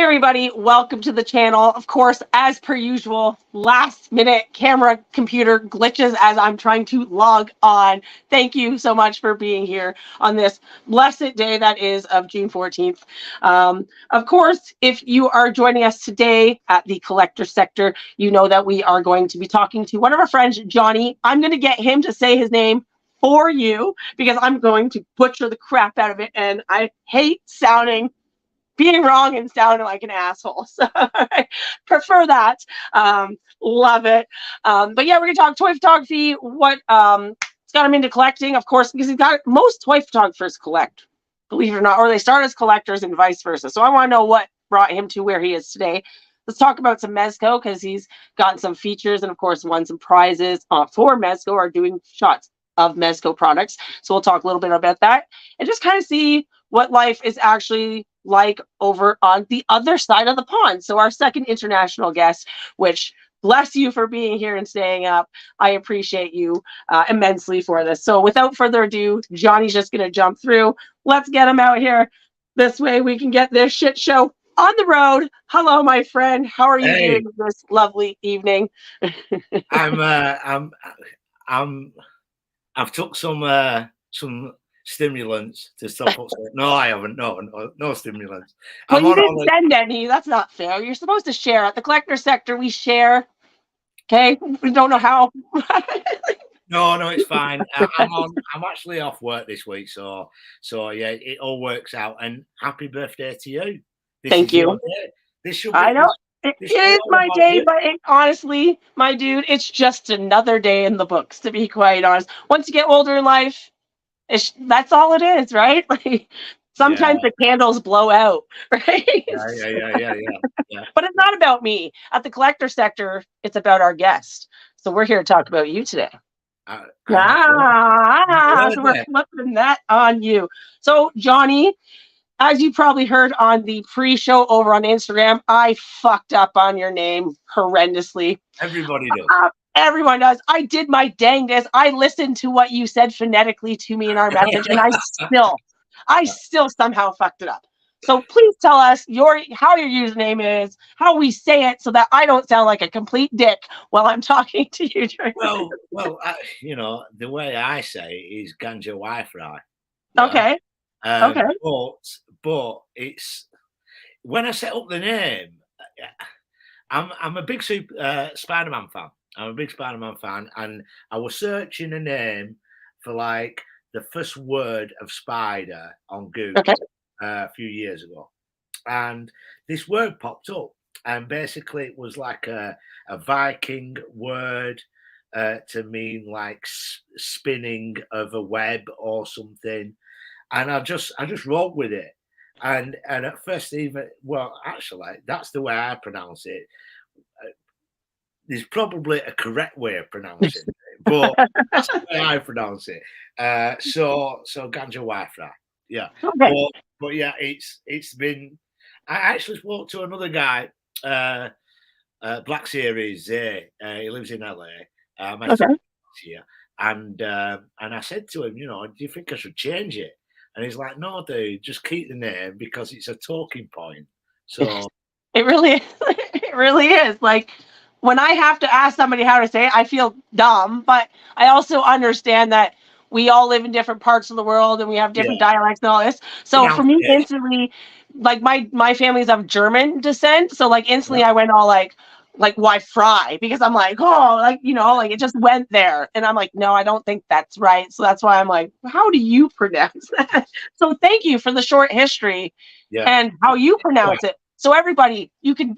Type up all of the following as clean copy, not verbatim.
everybody, welcome to the channel. Of course, as per usual, last minute camera computer glitches as I'm trying to log on. Thank you so much for being here on this blessed day that is of June 14th. Of course, if you are joining us today at the collector sector, you know that we are going to be talking to one of our friends, Johnny. I'm going to get him to say his name for you because I'm going to butcher the crap out of it, and I hate being wrong and sounding like an asshole. So I prefer that. Love it. But yeah, we're gonna talk toy photography, what it's got him into collecting, of course, because most toy photographers collect, believe it or not, or they start as collectors and vice versa. So I want to know what brought him to where he is today. Let's talk about some Mezco, because he's gotten some features and of course won some prizes for Mezco, or doing shots of Mezco products. So we'll talk a little bit about that and just kind of see what life is actually like over on the other side of the pond. So our second international guest, which bless you for being here and staying up. I appreciate you immensely for this. So without further ado, Johnny's just going to jump through. Let's get him out here. This way we can get this shit show on the road. Hello, my friend. How are you doing this lovely evening? I've took some stimulants to stop up. No, I haven't. No stimulants. Well, you didn't send any. That's not fair. You're supposed to share. At the collector sector, we share. Okay, we don't know how. No, it's fine. I'm actually off work this week, so yeah, it all works out. And happy birthday to you. Thank you. This should be, I know it is my day, but honestly, my dude, it's just another day in the books. To be quite honest, once you get older in life, that's all it is, right? Like sometimes the candles blow out, right? Yeah. But it's not about me. At the collector sector, it's about our guest. So we're here to talk about you today. So we're flipping that on you. So Johnny, as you probably heard on the pre-show over on Instagram, I fucked up on your name horrendously. Everybody does. Everyone does. I did my dangest. I listened to what you said phonetically to me in our message, and I still somehow fucked it up. So please tell us how your username is, how we say it, so that I don't sound like a complete dick while I'm talking to you. Well, the way I say it is Gangewifre. Okay. Okay. But it's when I set up the name, I'm a big Spider-Man fan. I'm a big Spider-Man fan, and I was searching a name for like the first word of spider on Google a few years ago, and this word popped up, and basically it was like a Viking word to mean like spinning of a web or something, and I just rolled with it, and at first actually that's the way I pronounce it. There's probably a correct way of pronouncing it, but that's the way I pronounce it. So Gangewifre, yeah. Okay. But yeah, it's been. I actually spoke to another guy, Black Series. He lives in LA. Here, and I said to him, do you think I should change it? And he's like, no, dude, just keep the name because it's a talking point. So it really is. Like, when I have to ask somebody how to say it, I feel dumb, but I also understand that we all live in different parts of the world and we have different dialects and all this. So for me, instantly, like my family's of German descent. So like instantly I went all like why fry? Because I'm like, oh, like, like it just went there. And I'm like, no, I don't think that's right. So that's why I'm like, how do you pronounce that? So thank you for the short history and how you pronounce it. So everybody, you can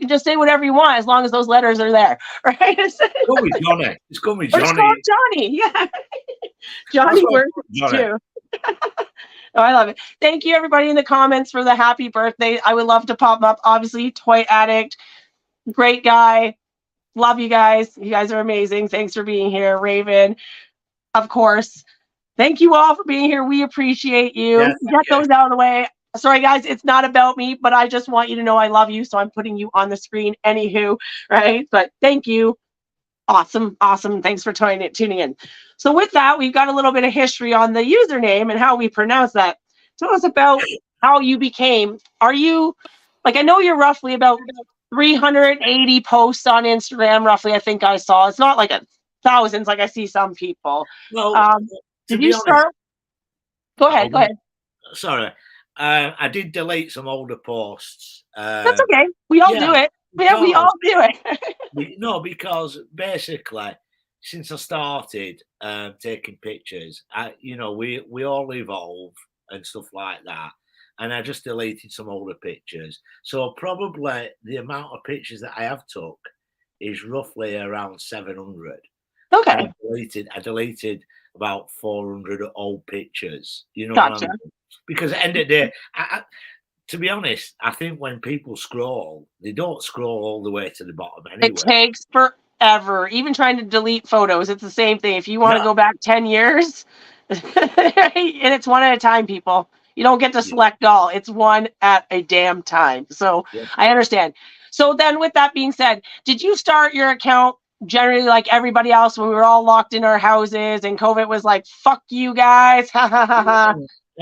just say whatever you want as long as those letters are there, right? It's called me Johnny. It's called Johnny. Yeah, Johnny works too. Oh, I love it. Thank you, everybody in the comments for the happy birthday. I would love to pop them up. Obviously, Toy Addict, great guy. Love you guys. You guys are amazing. Thanks for being here, Raven. Of course. Thank you all for being here. We appreciate you. Get those out of the way. Sorry, guys, it's not about me, but I just want you to know I love you, so I'm putting you on the screen anywho, right? But thank you. Awesome. Thanks for tuning in. So with that, we've got a little bit of history on the username and how we pronounce that. Tell us about how you became. Are you Like, I know you're roughly about 380 posts on Instagram, roughly. I think I saw. It's not like thousands, like I see some people. Well, Um, to did be you honest, start? Go ahead. Go oh, ahead. sorry, I did delete some older posts. That's okay. We all Yeah, do it. Yeah, we because all do it. no, because basically, since I started taking pictures, we all evolve and stuff like that. And I just deleted some older pictures. So probably the amount of pictures that I have took is roughly around 700. And Okay. I deleted about 400 old pictures. You know what I Gotcha. mean? Because at the end of the day, to be honest, I think when people scroll, they don't scroll all the way to the bottom It anyway. takes forever. Even trying to delete photos, it's the same thing. If you want to Yeah, go back 10 years, and it's one at a time, people. You don't get to yeah, select all. It's one at a damn time. So yeah. I understand. So then with that being said, did you start your account generally like everybody else when we were all locked in our houses and COVID was like, fuck you guys? Ha ha ha ha.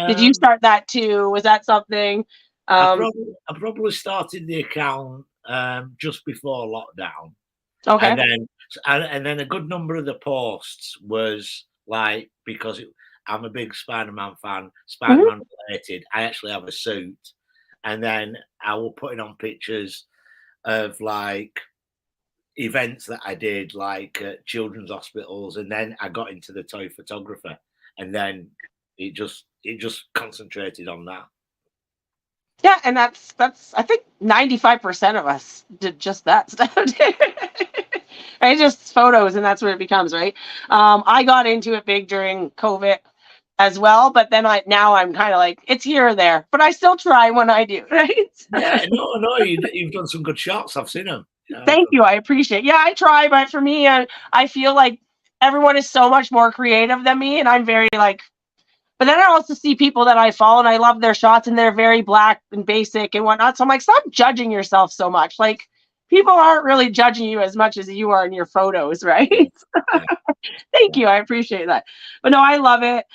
Did you Um, start that too? Was that something? I Um, probably started the account just before lockdown, and okay. then a good number of the posts was like because I'm a big Spider-Man fan, Mhm. Spider-Man related. I actually have a suit, and then I will putting on pictures of like events that I did, like at children's hospitals, and then I got into the toy photographer, and then it just concentrated on that. Yeah, and that's I think 95% of us did just that stuff. Right, just photos, and that's what it becomes, right? I got into it big during COVID as well, but then now I'm kind of like it's here or there, but I still try when I do, right? Yeah, no, you've done some good shots. I've seen them. Yeah, Thank you, I appreciate. Yeah, I try, but for me, I feel like everyone is so much more creative than me, and I'm very like. But then I also see people that I follow and I love their shots and they're very black and basic and whatnot. So I'm like, stop judging yourself so much. Like people aren't really judging you as much as you are in your photos, yeah, right? yeah, Thank you. I appreciate that. But no, I love it.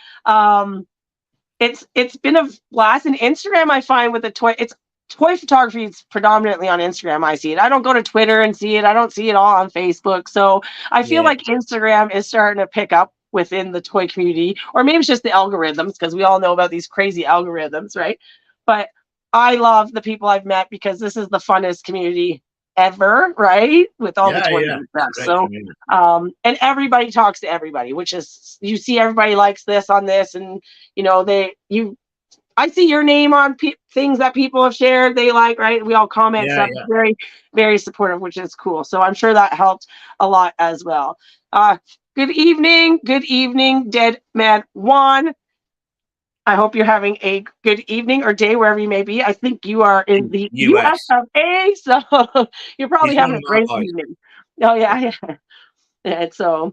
It's been a blast. And Instagram, I find with the toy photography is predominantly on Instagram. I see it. I don't go to Twitter and see it. I don't see it all on Facebook. So I feel yeah, like Instagram is starting to pick up within the toy community, or maybe it's just the algorithms because we all know about these crazy algorithms, right? But I love the people I've met because this is the funnest community ever, right? With all the yeah, toys yeah. and It's stuff. a great So, community. and everybody talks to everybody, which is you see everybody likes this on this, and I see your name on things that people have shared. They like, right? We all comment Yeah, stuff. yeah. Very, very supportive, which is cool. So I'm sure that helped a lot as well. Good evening, Dead Man Juan. I hope you're having a good evening or day wherever you may be. I think you are in the US US. of A, so you're probably He's one having of a my great boys. evening. Oh yeah, yeah. And so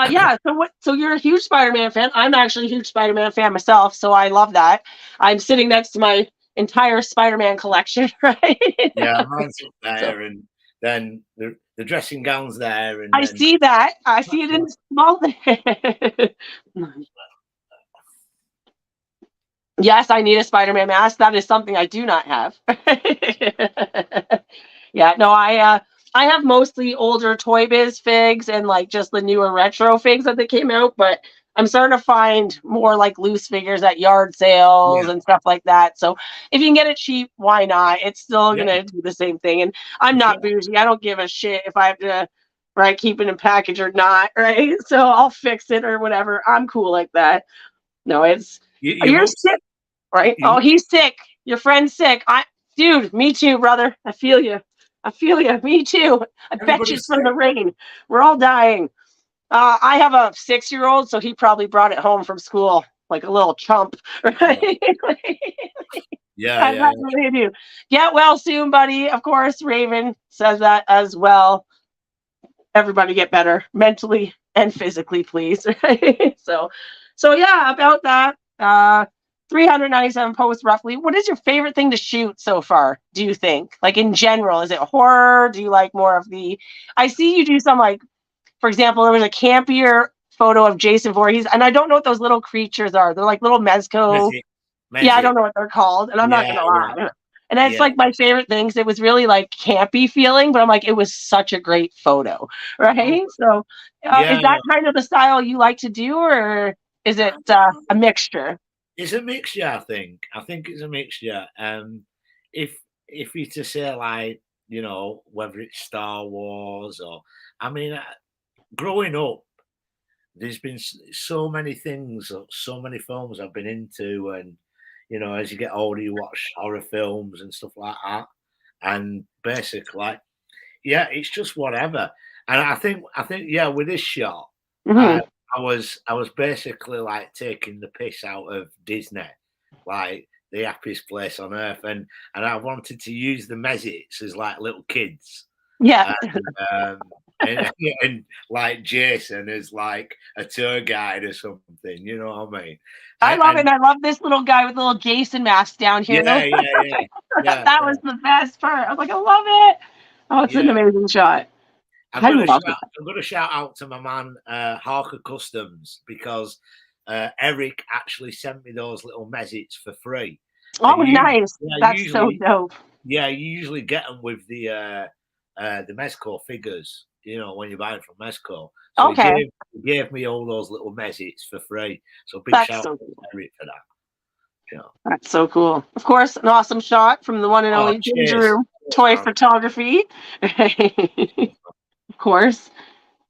yeah. So what? So you're a huge Spider-Man fan. I'm actually a huge Spider-Man fan myself. So I love that. I'm sitting next to my entire Spider-Man collection, right? Yeah, mine's up So there, and then the dressing gowns there, and I then see that. I see it in small. Yes, I need a Spider-Man mask. That is something I do not have. Yeah, no, I have mostly older Toy Biz figs and like just the newer retro figs that they came out, but I'm starting to find more like loose figures at yard sales yeah, and stuff like that. So if you can get it cheap, why not? It's still yeah, gonna do the same thing. And I'm for not sure. bougie. I don't give a shit if I have to right keep it in package or not, right? So I'll fix it or whatever. I'm cool like that. No, it's Your you're mum's sick, right? your, Oh, he's sick. Your friend's sick. Dude, me too, brother. I feel you. I feel you. Me too. I bet you it's everybody's from the sick. rain. We're all dying. I have a 6-year-old, so he probably brought it home from school like a little chump, Oh, right? yeah, That's yeah, what they do. Get well soon, buddy. Of course, Raven says that as well. Everybody get better mentally and physically, please. Right? So yeah, about that. 397 posts roughly. What is your favorite thing to shoot so far, do you think? Like in general, is it horror? Do you like more of the I see you do some like, for example, there was a campier photo of Jason Voorhees, and I don't know what those little creatures are. They're like little Mezco. Messy, Yeah, I don't messy. know what they're called, and I'm not Yeah, gonna yeah. lie. And that's Yeah. like my favorite things. It was really like campy feeling, but I'm like, it was such a great photo, Oh, right? So, yeah. is that kind of the style you like to do, or is it a mixture? It's a mixture, I think. I think it's a mixture. If if you to say like, whether it's Star Wars or, I mean, growing up, there's been so many things, so many films I've been into, and as you get older, you watch horror films and stuff like that, and basically, yeah, it's just whatever. And I think, yeah, with this shot, I Hmm. I was basically like taking the piss out of Disney, like the happiest place on earth, and I wanted to use the Mezits as like little kids, Yeah. and um, and like Jason as like a tour guide or something. You know what I mean? I love it. And And I love this little guy with the little Jason mask down here. yeah, yeah, yeah, yeah, That yeah, was the best part. I was like, I love it. Oh, it's an yeah. amazing shot. I'm I gonna love shout. it. I'm gonna shout out to my man Harker Customs because Eric actually sent me those little mezits for free. Oh, And nice. yeah, That's so dope. you usually get them with the Mezco figures. When you buy it from Mezco. So Okay. he gave me all those little mezits for free. So big That's shout out so to cool. Eric for that. That's so cool. Of course, an awesome shot from the one and Oh, only Ginger cheers, Room cheers, Toy man. Photography. Of course.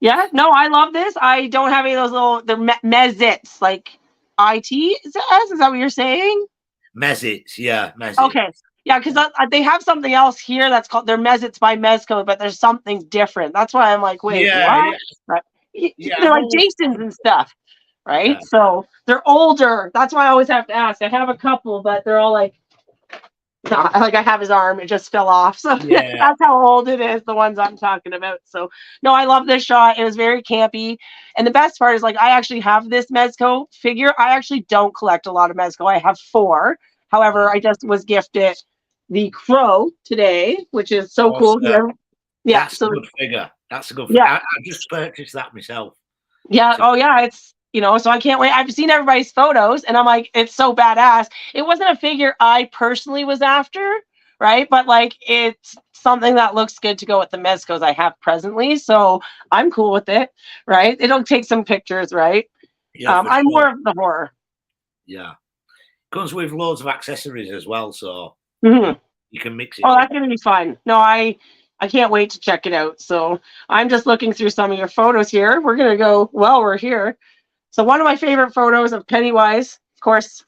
Yeah, no, I love this. I don't have any of those little mezits like IT is that what you're saying? Mezits, yeah, mezits. Okay. Yeah, because they have something else here that's called they're Mezits by Mezco, but there's something different. That's why I'm like, wait, Yeah, what? yeah, Right. yeah. They're I've like always Jasons and stuff, yeah, right? So they're older. That's why I always have to ask. I have a couple, but they're all like, no, like I have his arm, it just fell off. So yeah. that's how old it is, the ones I'm talking about. So no, I love this shot. It was very campy. And the best part is like I actually have this Mezco figure. I actually don't collect a lot of Mezco. I have four. However, I just was gifted the crow today, which is so cool. Awesome. Yeah. That's a So good figure. That's a good. yeah. I just purchased that myself. Yeah. So, Oh, yeah. So I can't wait. I've seen everybody's photos and I'm like, it's so badass. It wasn't a figure I personally was after, right? But like, it's something that looks good to go with the Mezcos I have presently. So I'm cool with it, right? It'll take some pictures, right? yeah, for I'm sure. more of the horror. Yeah, comes with loads of accessories as well, so Mhm. you can mix it Oh, with. that's gonna be fun. No, I can't wait to check it out. So I'm just looking through some of your photos here. We're gonna go while we're here. So one of my favorite photos of Pennywise, of course,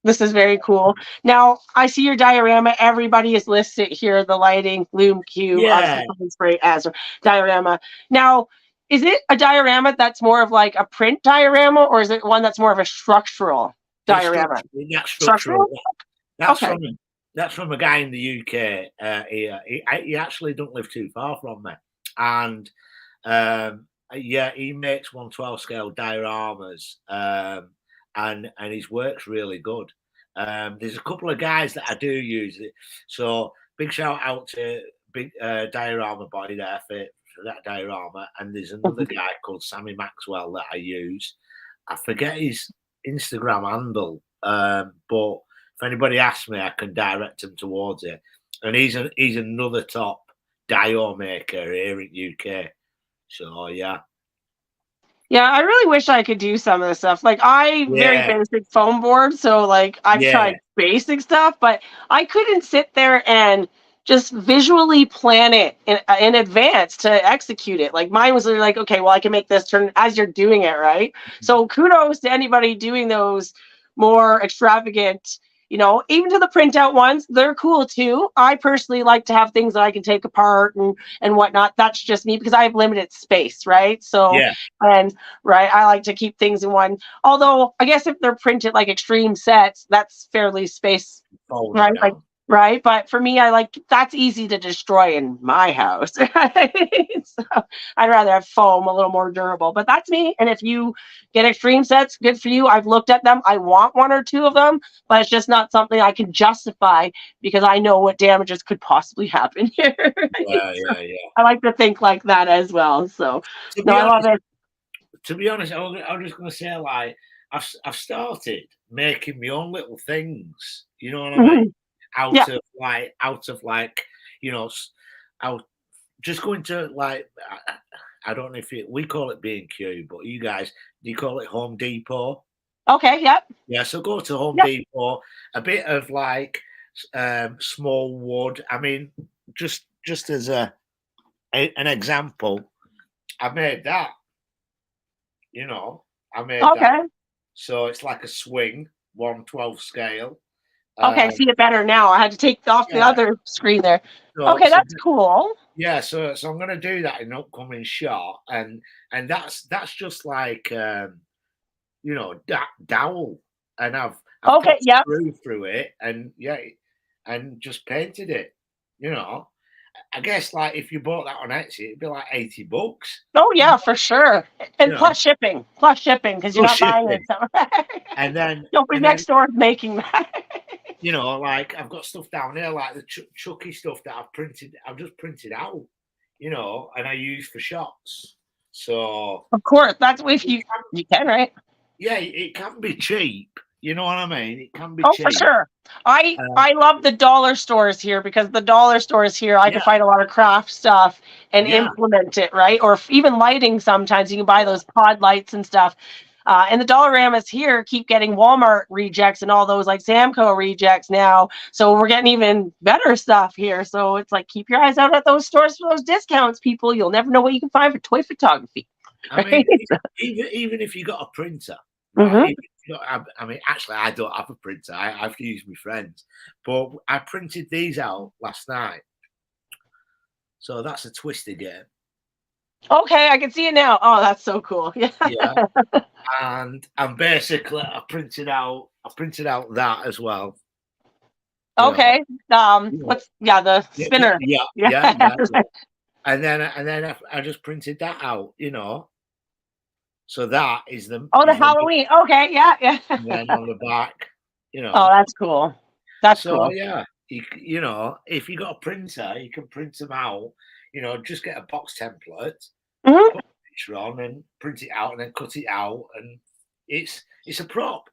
this is very cool. Now, I see your diorama. Everybody is listed here. The lighting, Loom Cube, Yeah, obviously Spray as a diorama. Now, is it a diorama that's more of like a print diorama, or is it one that's more of a structural it's diorama? structural. That's structural. Structural? That's Okay. from that's from a guy in the UK. He actually don't live too far from me, and yeah, he makes 1/12 scale dioramas, and his work's really good. There's a couple of guys that I do use it, so big shout out to big diorama boy there for that diorama, and there's another guy called Sammy Maxwell that I use. I forget his Instagram handle, but if anybody asks me, I can direct them towards it. And he's another top dio maker here in UK. So yeah, Yeah, I really wish I could do some of this stuff. Like I very yeah, basic foam board, so like I've yeah, tried basic stuff, but I couldn't sit there and just visually plan it in advance to execute it. Like mine was like, okay, well I can make this turn as you're doing it, right? So kudos to anybody doing those more extravagant, even to the printout ones, they're cool too. I personally like to have things that I can take apart and whatnot. That's just me because I have limited space, right? So yeah. and right, I like to keep things in one. Although I guess if they're printed like extreme sets, that's fairly space, Fold them right? Like down. right, but for me, I like that's easy to destroy in my house. Right? So I'd rather have foam, a little more durable. But that's me. And if you get extreme sets, good for you. I've looked at them. I want one or two of them, but it's just not something I can justify because I know what damages could possibly happen here. Right? Yeah, So yeah, yeah. I like to think like that as well. So To no, be I love honest, it. I was just going to say like I've started making my own little things. You know what I mean? Mhm. out of like, out just going to like, I don't know if we call it B&Q, but you guys, do you call it Home Depot? Okay, yep. Yeah, so go to Home Yep. Depot, a bit of like small wood. I mean, just as an example, I made that. I made that. Okay. So it's like a swing, 1/12 scale. Okay, I see it better now. I had to take off the Yeah. other screen there. So, Okay, that's cool. Yeah, so I'm going to do that in an upcoming shot, and that's just like dowel, and I've Okay, put yep. screw through it, and and just painted it. I guess like if you bought that on Etsy, it'd be like $80. Oh yeah, for sure. And You plus shipping, because you're not buying it. So. And then Nobody next door is making that. Like I've got stuff down here, like the Chucky stuff that I've just printed out, and I use for shots. So of course, that's if you can, right? Yeah, it can be cheap. You know what I mean? It can be cheap. For sure. I love the dollar stores here, because the dollar stores here I can find a lot of craft stuff and implement it, right? Or even lighting. Sometimes you can buy those pod lights and stuff. And the Dollaramas here keep getting Walmart rejects and all those like Samco rejects now. So we're getting even better stuff here. So it's like, keep your eyes out at those stores for those discounts, people. You'll never know what you can find for toy photography. I mean, even if you got a printer, right? I mean, actually, I don't have a printer. I've used my friends, but I printed these out last night. So that's a Twister game. Okay, I can see it now. Oh, that's so cool. Yeah. And basically I printed out that as well. Okay. The spinner. Yeah. And then I just printed that out, So that is the the Halloween. Okay, yeah. And then on the back, Oh, that's cool. That's cool. Yeah, if you got a printer, you can print them out. Just get a box template, put a picture on, and print it out, and then cut it out, and it's a prop.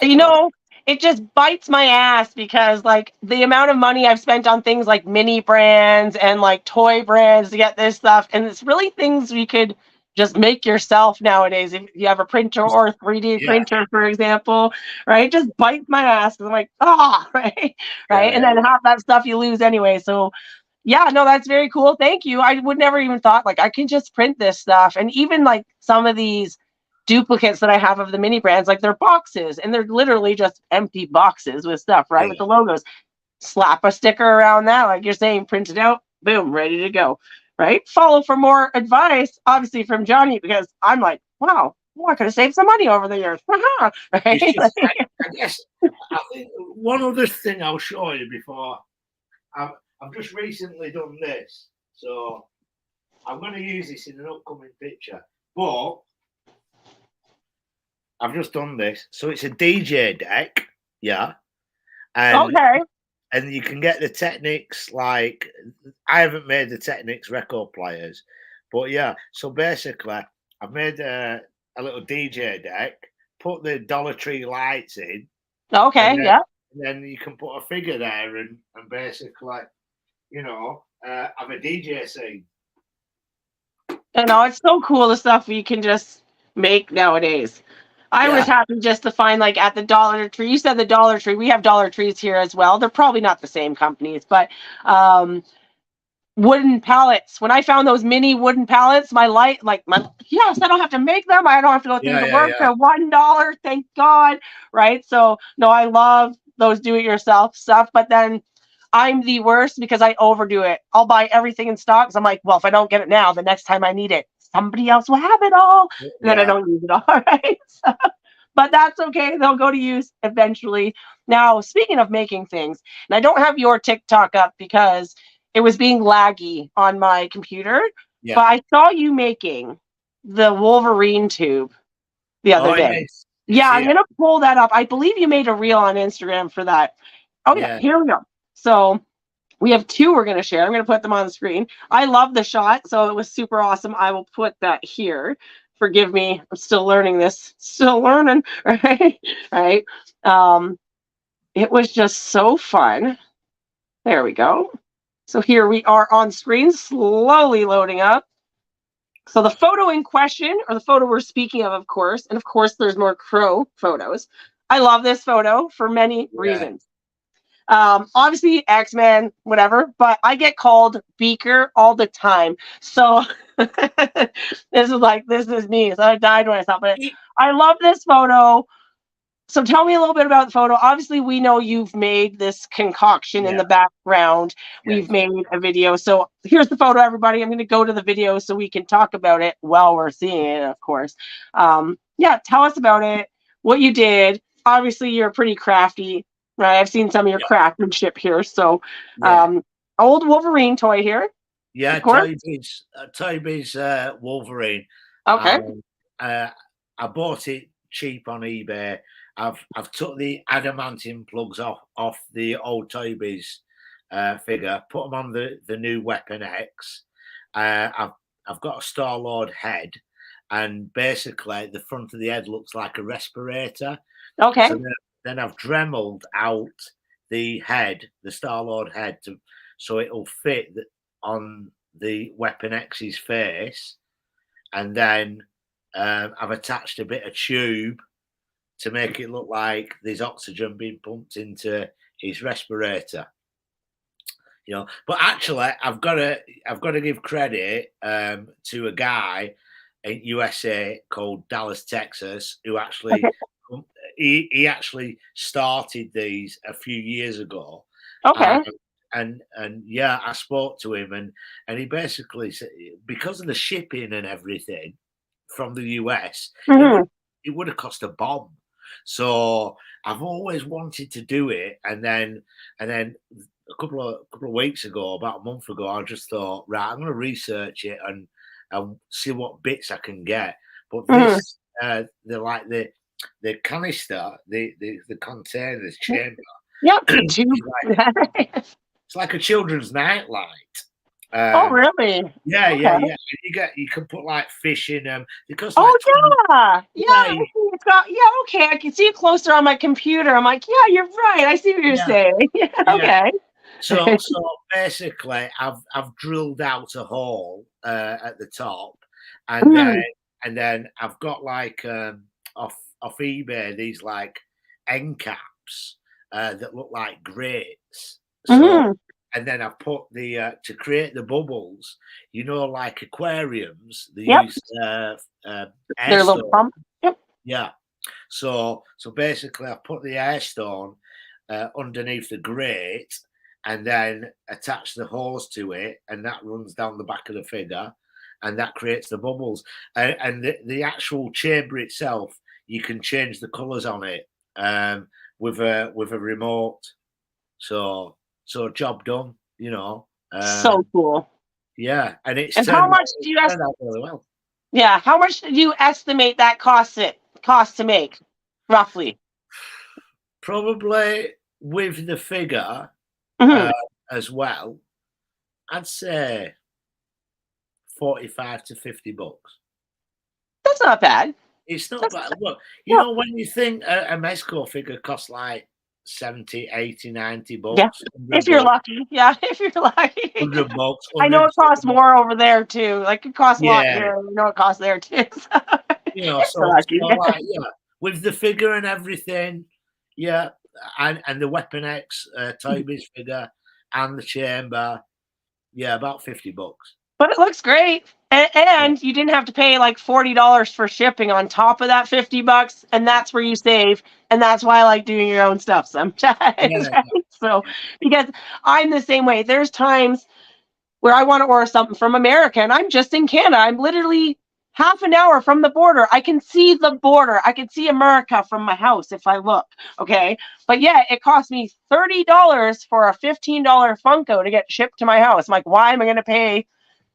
It just bites my ass, because like the amount of money I've spent on things like mini brands and like toy brands to get this stuff, and it's really things you could just make yourself nowadays if you have a printer or a 3D printer, for example, right? It just bites my ass, because I'm like, right. And then half that stuff you lose anyway. So yeah, no, that's very cool. Thank you. I would never even thought like I can just print this stuff. And even like some of these duplicates that I have of the mini brands, like they're boxes, and they're literally just empty boxes with stuff, right? With the logos. Slap a sticker around that, like you're saying, print it out, boom, ready to go, right? Follow for more advice, obviously, from Johnny, because I'm like, wow, I could have saved some money over the years. Right? I guess I think one other thing I'll show you before I've just recently done this, so I'm going to use this in an upcoming picture, but I've just done this. So it's a DJ deck, and you can get the Technics, like I haven't made the Technics record players, but so basically I've made a little DJ deck, put the Dollar Tree lights in. Okay, and then you can put a figure there and basically, have a DJ scene. It's so cool, the stuff you can just make nowadays. I was happy just to find, like, at the Dollar Tree. You said the Dollar Tree. We have Dollar Trees here as well. They're probably not the same companies, but wooden pallets. When I found those mini wooden pallets, yes, I don't have to make them. I don't have to go through the work for $1. Thank God, right? So, no, I love those do-it-yourself stuff, but then I'm the worst because I overdo it. I'll buy everything in stock, because I'm like, well, if I don't get it now, the next time I need it, somebody else will have it all, and then I don't use it all, right? But that's okay. They'll go to use eventually. Now, speaking of making things, and I don't have your TikTok up because it was being laggy on my computer, but I saw you making the Wolverine tube the other day. I'm going to pull that up. I believe you made a reel on Instagram for that. Oh, yeah. Here we go. So we have two we're going to share. I'm going to put them on the screen. I love the shot, so it was super awesome. I will put that here. Forgive me. I'm still learning this. Still learning, right? Right. it was just so fun. There we go. So here we are on screen, slowly loading up. So the photo in question, or the photo we're speaking of course, and of course there's more crow photos. I love this photo for many Yeah. reasons. Obviously X-Men, whatever, but I get called Beaker all the time. So this is me. So I died when I saw it. I love this photo. So tell me a little bit about the photo. Obviously, we know you've made this concoction in Yeah. the background. We've Yes. made a video. So here's the photo, everybody. I'm going to go to the video so we can talk about it while we're seeing it, of course. Yeah, tell us about it, what you did. Obviously, you're pretty crafty, right? I've seen some of your Yeah. craftsmanship here. So, Yeah. old Wolverine toy here, Yeah. of course. Toby's Wolverine. Okay. I bought it cheap on eBay. I've took the adamantium plugs off the old Toby's figure, put them on the new Weapon X. I've got a Star-Lord head, and basically the front of the head looks like a respirator. Okay. So then I've dremeled out the head, the Star-Lord head, so it'll fit on the Weapon X's face, and then I've attached a bit of tube to make it look like there's oxygen being pumped into his respirator. But actually, I've got to give credit to a guy in USA called Dallas, Texas, who actually he actually started these a few years ago. Okay. And yeah, I spoke to him, and he basically said, because of the shipping and everything from the US, it would have cost a bomb. So I've always wanted to do it, and then a couple of weeks ago, about a month ago, I just thought, right, I'm going to research it and see what bits I can get. But this, the canister, the container, this chamber. Yep. It's like a children's nightlight. Oh, really? Yeah, Okay. yeah. You can put like fish in them. Because yeah. It's got, okay. I can see it closer on my computer. I'm like, yeah, you're right. I see what you're saying. Okay. So basically, I've drilled out a hole at the top, and then I've got like off eBay these like end caps that look like grates. So and then I've put the to create the bubbles, like aquariums, they use air Their little pump. Yep. Yeah. So basically, I've put the air stone underneath the grate, and then attach the hose to it, and that runs down the back of the figure, and that creates the bubbles. And the actual chamber itself, you can change the colours on it with a remote. So job done, So cool. Yeah, and how much do you turned out really well. Yeah, how much did you estimate that cost to make, roughly? Probably with the figure as well, I'd say $45 to $50. That's not bad. It's not bad. Look, when you think a Mezco figure costs like 70, 80, 90 bucks. Yeah, if you're lucky. Yeah, if you're lucky. 100 bucks. I know it costs more over there too. Like it costs a lot here. I know it costs there too. With the figure and everything, and the Weapon X Toby's figure and the chamber, about $50. But it looks great. And you didn't have to pay like $40 for shipping on top of that $50, and that's where you save. And that's why I like doing your own stuff sometimes. So, because I'm the same way. There's times where I want to order something from America, and I'm just in Canada. I'm literally half an hour from the border. I can see the border. I can see America from my house if I look. Okay. But it cost me $30 for a $15 Funko to get shipped to my house. I'm like, why am I going to pay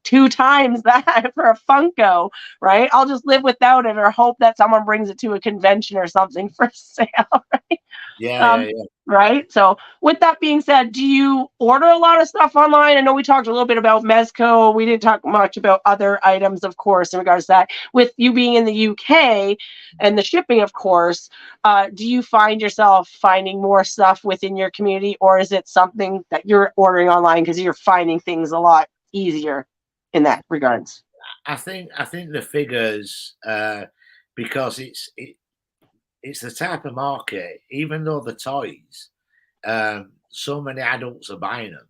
2 times that for a Funko, right? I'll just live without it or hope that someone brings it to a convention or something for sale. Yeah, yeah, Um, yeah. right. So with that being said, do you order a lot of stuff online? I know we talked a little bit about Mezco. We didn't talk much about other items, of course, in regards to that. With you being in the UK and the shipping, of course, do you find yourself finding more stuff within your community, or is it something that you're ordering online because you're finding things a lot easier in that regards? I think the figures, because it's the type of market, even though the toys, so many adults are buying them.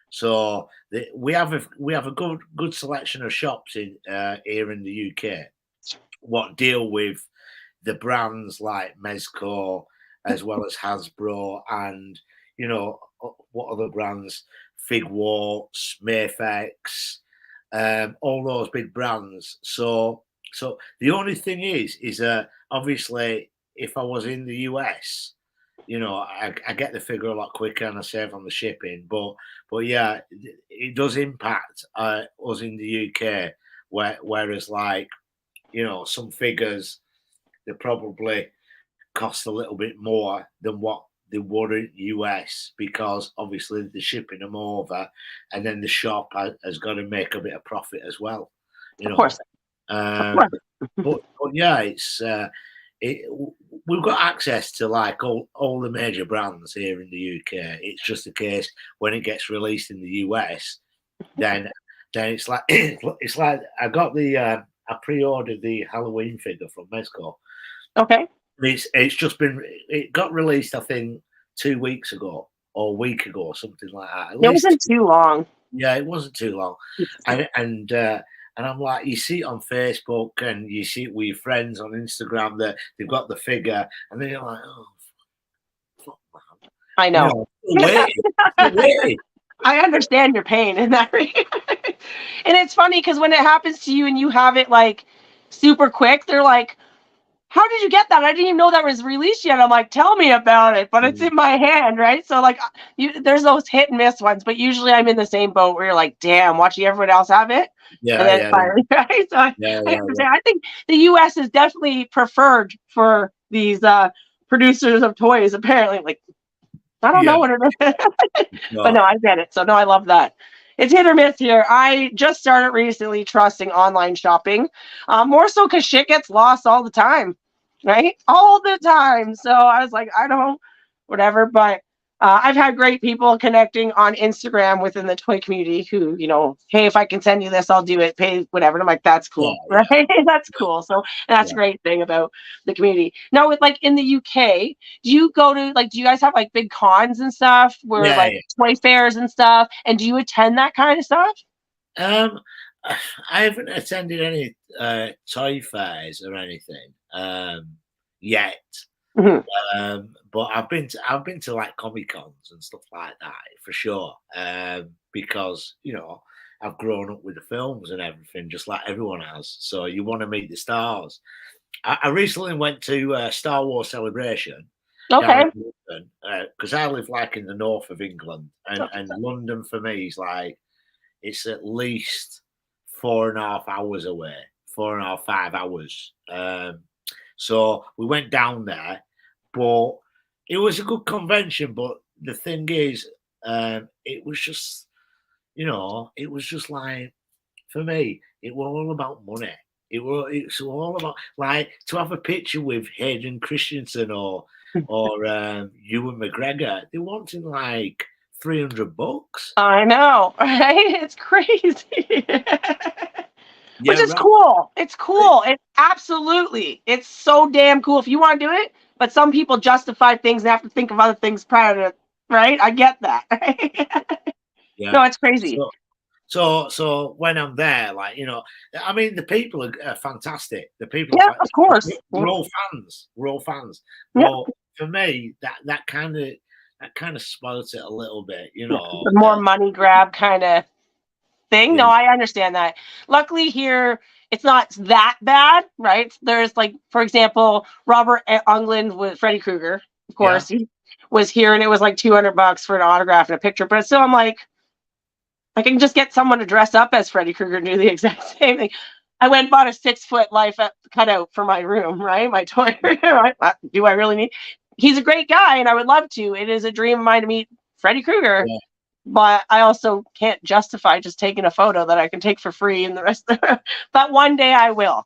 So we have a good selection of shops in here in the UK what deal with the brands like Mezco as well as Hasbro and what other brands, Figwarts, Mayfex, all those big brands. So the only thing is obviously if I was in the US, I get the figure a lot quicker and I save on the shipping. But yeah, it does impact us in the UK. Whereas like some figures they probably cost a little bit more than what they would in the US because obviously they're shipping them over, and then the shop has got to make a bit of profit as well. You Of know, course. Of um, course. but yeah, it, we've got access to like all the major brands here in the UK. It's just a case when it gets released in the US, then it's like it's like I pre-ordered the Halloween figure from Mezco. Okay. It got released I think 2 weeks ago or a week ago or something like that. At It least wasn't too long. yeah, it wasn't too long, and I'm like, you see it on Facebook and you see it with your friends on Instagram that they've got the figure, and then you're like, oh, fuck, man. I know. Wait. I understand your pain in that regard. And it's funny because when it happens to you and you have it like super quick, they're like, how did you get that? I didn't even know that was released yet. I'm like, tell me about it, but it's in my hand, right? So like, there's those hit and miss ones, but usually I'm in the same boat where you're like, damn, watching everyone else have it, and Yeah, then yeah, finally, right? So I yeah. understand. I think the U.S. is definitely preferred for these producers of toys. Apparently, like I don't Yeah, know what it is, but no, no, I get it. So no, I love that. It's hit or miss here. I just started recently trusting online shopping, more so because shit gets lost all the time, right? All the time. So I was like, I don't, whatever. But I've had great people connecting on Instagram within the toy community who, hey, if I can send you this, I'll do it. Pay whatever. And I'm like, that's yeah, cool, right? That's yeah, cool. So and that's a yeah. great thing about the community. Now, with like in the UK, do you go to like do you guys have like big cons and stuff where Yeah, like toy fairs and stuff, and do you attend that kind of stuff? Um, I haven't attended any toy fairs or anything yet. Mhm. But I've been to like Comic Cons and stuff like that for sure. Because I've grown up with the films and everything, just like everyone has. So you want to meet the stars. I recently went to Star Wars Celebration down Okay. in London because I live like in the north of England, and London for me is like it's at least 4.5 hours away, 4.5, 5 hours. So we went down there, but it was a good convention. But the thing is, it was just, it was just like for me, it was all about money. It's all about like to have a picture with Hayden Christensen or Ewan McGregor. They wanted like $300. I know, right? It's crazy. Which Yeah, is right. cool. It's cool. It's so damn cool if you want to do it. But some people justify things and have to think of other things prior to, right? I get that. Yeah. No, it's crazy. So when I'm there, like I mean, the people are fantastic. The people Yeah, are of course. we're all fans. We're all fans. Yeah. But for me, that kind of spoils it a little bit. Yeah. The more money grab kind of thing. Yeah, No, I understand that. Luckily here, it's not that bad, right? There's like, for example, Robert Englund with Freddy Krueger, of yeah, course, he was here and it was like $200 for an autograph and a picture. But still, I'm like, I can just get someone to dress up as Freddy Krueger and do the exact same thing. I went and bought a 6-foot life cutout for my room, right? My toy room. Do I really need? He's a great guy, and I would love to. It is a dream of mine to meet Freddy Krueger, Yeah. but I also can't justify just taking a photo that I can take for free and the rest of it. But one day I will.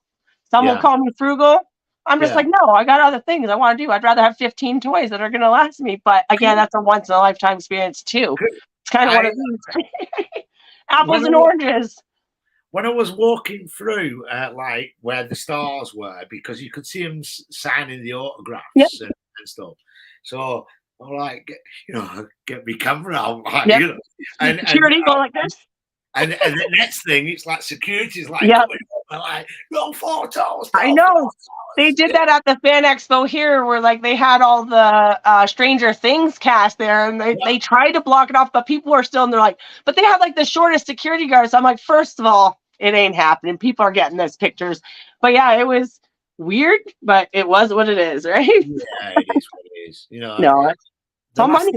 Some will Yeah. call me frugal. I'm just Yeah. like, no, I got other things I want to do. I'd rather have 15 toys that are going to last me. But again, that's a once in a lifetime experience too. It's kind of what it is. Apples and oranges. When I was walking through, like where the stars were, because you could see them signing the autographs Yep. and stuff. So I'm like, get me camera out, like, Yep. and Security go like this. And the next thing, it's like security's like, Yep. Like, no photos. I know. They did that at the fan expo here, where like they had all the Stranger Things cast there, and they tried to block it off, but people are still, and they're like, but they have like the shortest security guards. So I'm like, first of all, it ain't happening. People are getting those pictures. But yeah, it was weird, but it was what it is, right? Yeah, it is what it is. No, it's all money.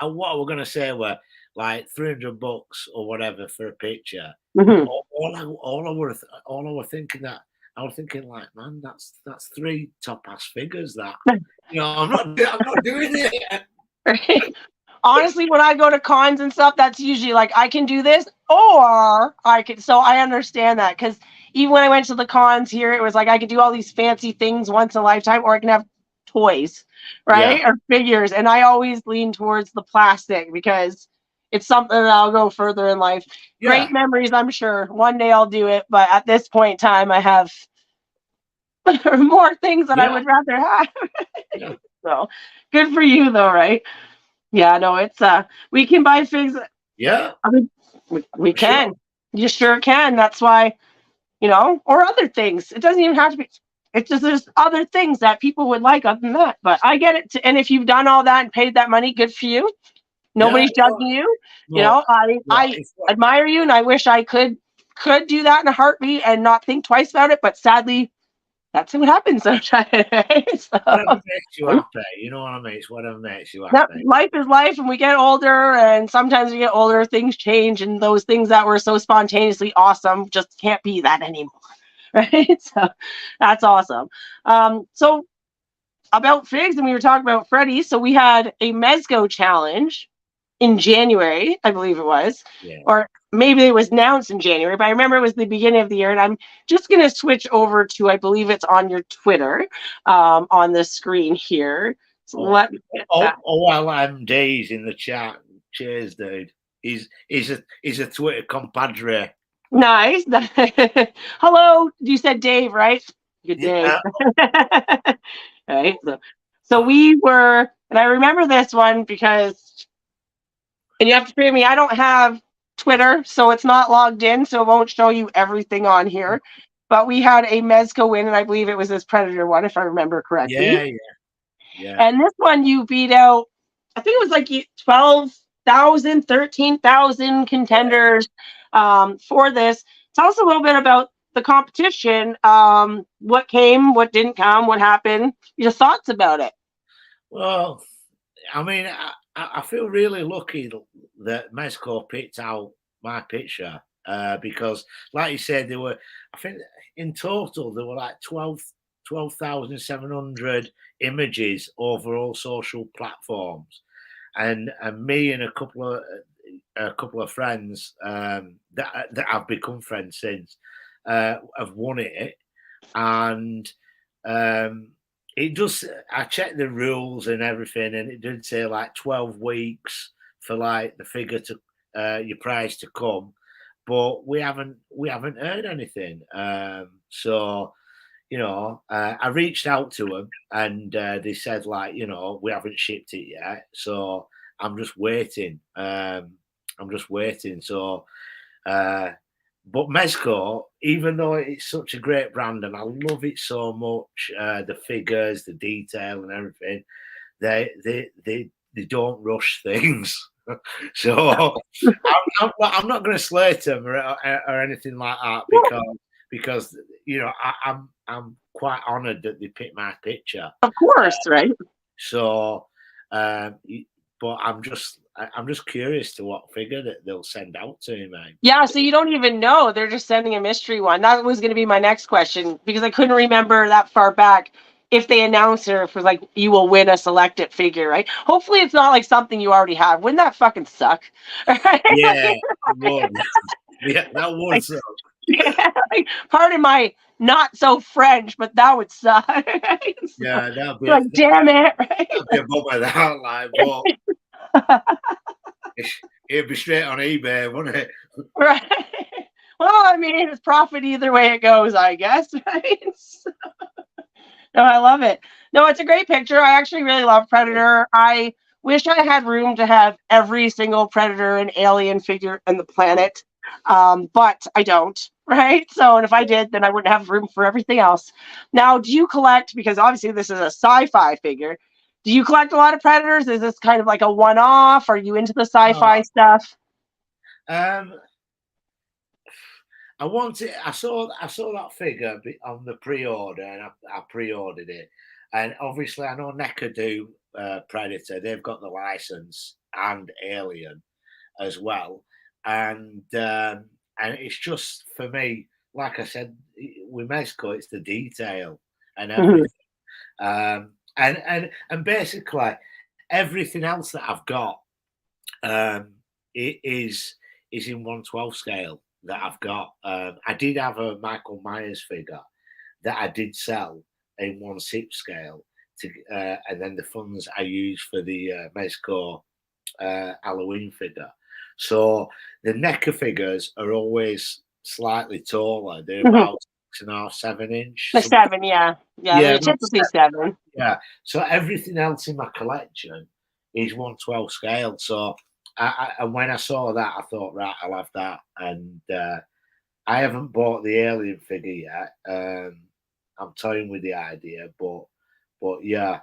And what we're gonna say were like $300 or whatever for a picture. Mm-hmm. All I was thinking that. I was thinking, like, man, that's 3 top-ass figures. That I'm not doing it. Right? Honestly, when I go to cons and stuff, that's usually like I can do this, or I can. So I understand that, because even when I went to the cons here, it was like I could do all these fancy things once in a lifetime, or I can have toys, right, or figures. And I always lean towards the plastic because it's something that I'll go further in life. Yeah. Great memories, I'm sure. One day I'll do it, but at this point in time, I have more things that I would rather have. So good for you, though, right? Yeah, no, it's we can buy figs. Yeah, I mean, we can. Sure. You sure can. That's why, or other things. It doesn't even have to be. It's just there's other things that people would like other than that. But I get it. And if you've done all that and paid that money, good for you. Nobody's judging you. I admire you, and I wish I could do that in a heartbeat and not think twice about it. But sadly, that's what happens sometimes. So, whatever makes you happy, you know what I mean? It's whatever makes you happy. Life is life, and we get older, and sometimes we get older, things change, and those things that were so spontaneously awesome just can't be that anymore. Right? So that's awesome. So about figs, and we were talking about Freddy. So we had a Mezco challenge in January, I believe it was, or maybe it was announced in January, but I remember it was the beginning of the year. And I'm just going to switch over to, I believe it's on your Twitter, on the screen here. So let me get that. OLMD's in the chat. Cheers, dude. He's a Twitter compadre. Nice. Hello. You said Dave, right? Good day. Yeah. Right. So we were, and I remember this one because, and you have to forgive me, I don't have Twitter, so it's not logged in, so it won't show you everything on here. But we had a Mezco win, and I believe it was this Predator one, if I remember correctly. Yeah. And this one you beat out, I think it was like 12,000, 13,000 contenders for this. Tell us a little bit about the competition. What came, what didn't come, what happened, your thoughts about it. Well, I mean, I feel really lucky that Mezco picked out my picture because, like you said, there were, I think in total, there were like 12,700 images over all social platforms. And me and a couple of friends that have become friends since have won it. And it just, I checked the rules and everything, and it did say like 12 weeks for like the figure to your prize to come, but we haven't heard anything. So I reached out to them, and they said like, we haven't shipped it yet, so I'm just waiting. So but Mezco, even though it's such a great brand and I love it so much, the figures, the detail and everything, they don't rush things. So I'm not going to slate them or anything like that because I'm quite honoured that they picked my picture. Of course, right? So, but I'm just I'm just curious to what figure that they'll send out to me. Yeah, so you don't even know. They're just sending a mystery one. That was going to be my next question because I couldn't remember that far back if they announced or if it was like you will win a selected figure, right? Hopefully it's not like something you already have. Wouldn't that fucking suck? Right? Yeah, it would. Yeah, that would Like, suck. yeah, like, pardon my not so French, but that would suck. Right? So, Yeah, that'd be like, damn it, that'd be a bummer that like, but right? it'd be straight on eBay, wouldn't it? Right. Well, I mean, it's profit either way it goes, I guess, right? No, I love it. No, it's a great picture. I actually really love Predator. I wish I had room to have every single Predator and Alien figure on the planet, but I don't, right? So, and if I did, then I wouldn't have room for everything else. Now, do you collect, because obviously this is a sci-fi figure, do you collect a lot of Predators? Is this kind of like a one-off? Are you into the sci-fi stuff? Um, I saw that figure on the pre-order, and I pre-ordered it. And obviously, I know NECA do Predator. They've got the license and Alien as well. And it's just for me, like I said, with Mezco, it's the detail and Mhm. everything. And basically everything else that I've got it is in 1/12 scale that I've got. I did have a Michael Myers figure that I did sell in 1/6 scale, and then the funds I used for the Mezco Halloween figure. So the NECA figures are always slightly taller. They're Mhm. about 6.5, 7 inch. The seven, yeah. Yeah, Yeah, they're typically seven. yeah. So everything else in my collection is 1/12 scale. So and when I saw that, I thought, right, I'll have that. And I haven't bought the Alien figure yet. I'm toying with the idea, but yeah,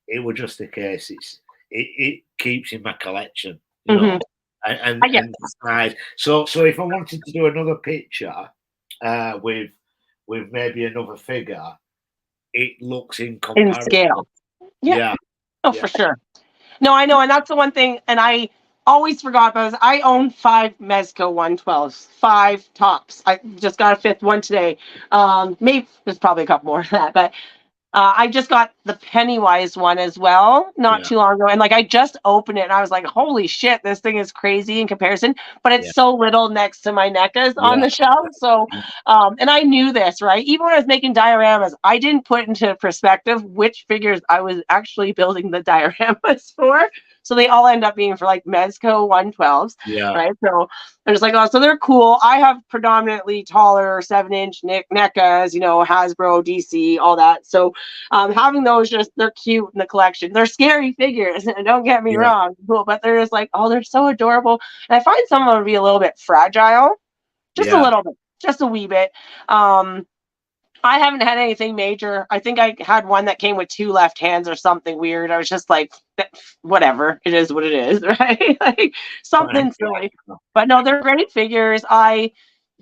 it was just a case. It keeps in my collection, you know, Hmm. I get and nice. So if I wanted to do another picture with maybe another figure, it looks in incomparable. scale. Yeah. Yeah, Oh, yeah, for sure. No, I know, and that's the one thing, and I always forgot about. I own 5 Mezco 112s, 5 tops. I just got a fifth one today. Maybe there's probably a couple more of that, but I just got the Pennywise one as well not yeah, too long ago. And like I just opened it and I was like, holy shit, this thing is crazy in comparison. But it's yeah, so little next to my NECAs on yeah, the shelf. So, and I knew this, right? Even when I was making dioramas, I didn't put into perspective which figures I was actually building the dioramas for. So they all end up being for like Mezco 112s, yeah, right? So they're just like, oh, so they're cool. I have predominantly taller 7-inch NECAs, Hasbro, DC, all that. So having those they're cute in the collection. They're scary figures, and don't get me yeah, wrong, but they're just like, oh, they're so adorable. And I find some of them to be a little bit fragile, just a yeah, little bit, just a wee bit. I haven't had anything major. I think I had one that came with 2 left hands or something weird. I was just like, whatever, it is what it is, right? Like fine, something silly. But no, they're great figures.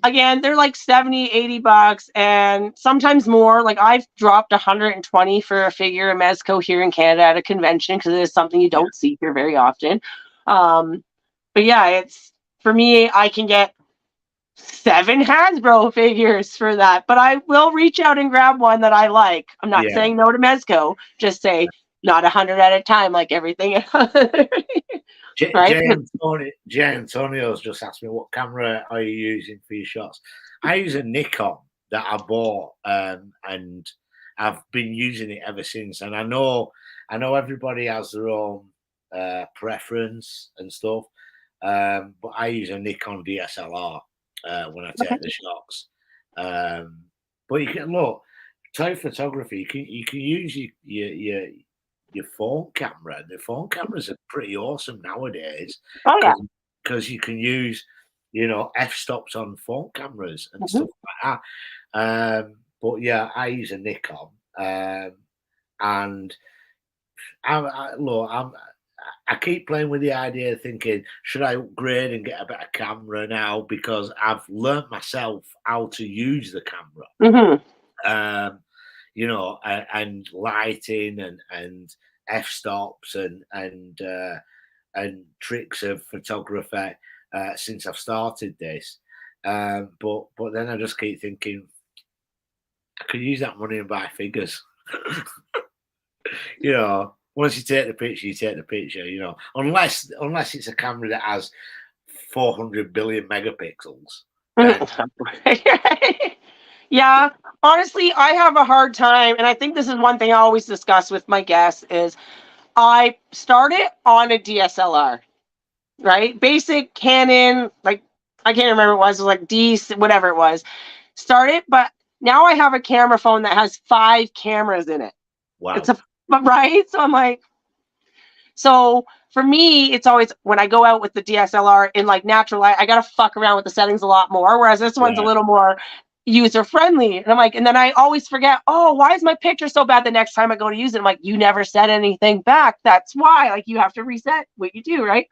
Again, they're like 70, $80 and sometimes more. Like I've dropped 120 for a figure of Mezco here in Canada at a convention because it is something you yeah, don't see here very often. Um, but yeah, it's for me, I can get 7 Hasbro figures for that, but I will reach out and grab one that I like. I'm not yeah. saying no to Mezco, just say not 100 at a time like everything else. Right? Jay Antonio's just asked me what camera are you using for your shots. I use a Nikon that I bought, and I've been using it ever since. And I know everybody has their own preference and stuff, but I use a Nikon DSLR when I Okay. take the shots. But you can look type photography. You can use your phone camera. The phone cameras are pretty awesome nowadays Oh yeah. because you can use, f-stops on phone cameras and Mhm. stuff like that. But yeah, I use a Nikon, and I keep playing with the idea, thinking, should I upgrade and get a better camera now? Because I've learnt myself how to use the camera. Mhm. And lighting and f-stops and and tricks of photography since I've started this. But then I just keep thinking I could use that money and buy figures. You know, once you take the picture, you take the picture. You know, unless it's a camera that has 400 billion megapixels. Then, yeah, honestly, I have a hard time, and I think this is one thing I always discuss with my guests is I started on a DSLR, right? Basic Canon, like I can't remember what it was like D, whatever it was. Started, but now I have a camera phone that has 5 cameras in it. wow. It's a right, so I'm like, so for me, it's always when I go out with the DSLR in like natural light, I gotta fuck around with the settings a lot more. Whereas this one's a Yeah. little more user friendly. And I'm like, and then I always forget, oh, why is my picture so bad the next time I go to use it? I'm like, you never said anything back. That's why. Like you have to reset what you do, right?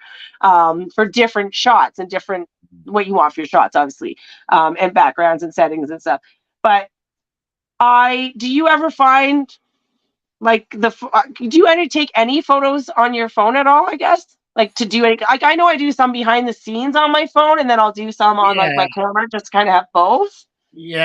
For different shots and different what you want for your shots, obviously, and backgrounds and settings and stuff. But do you ever find like do you ever take any photos on your phone at all, I guess? Like to do like I know I do some behind the scenes on my phone and then I'll do some on like Yeah, my camera just to kind of have both.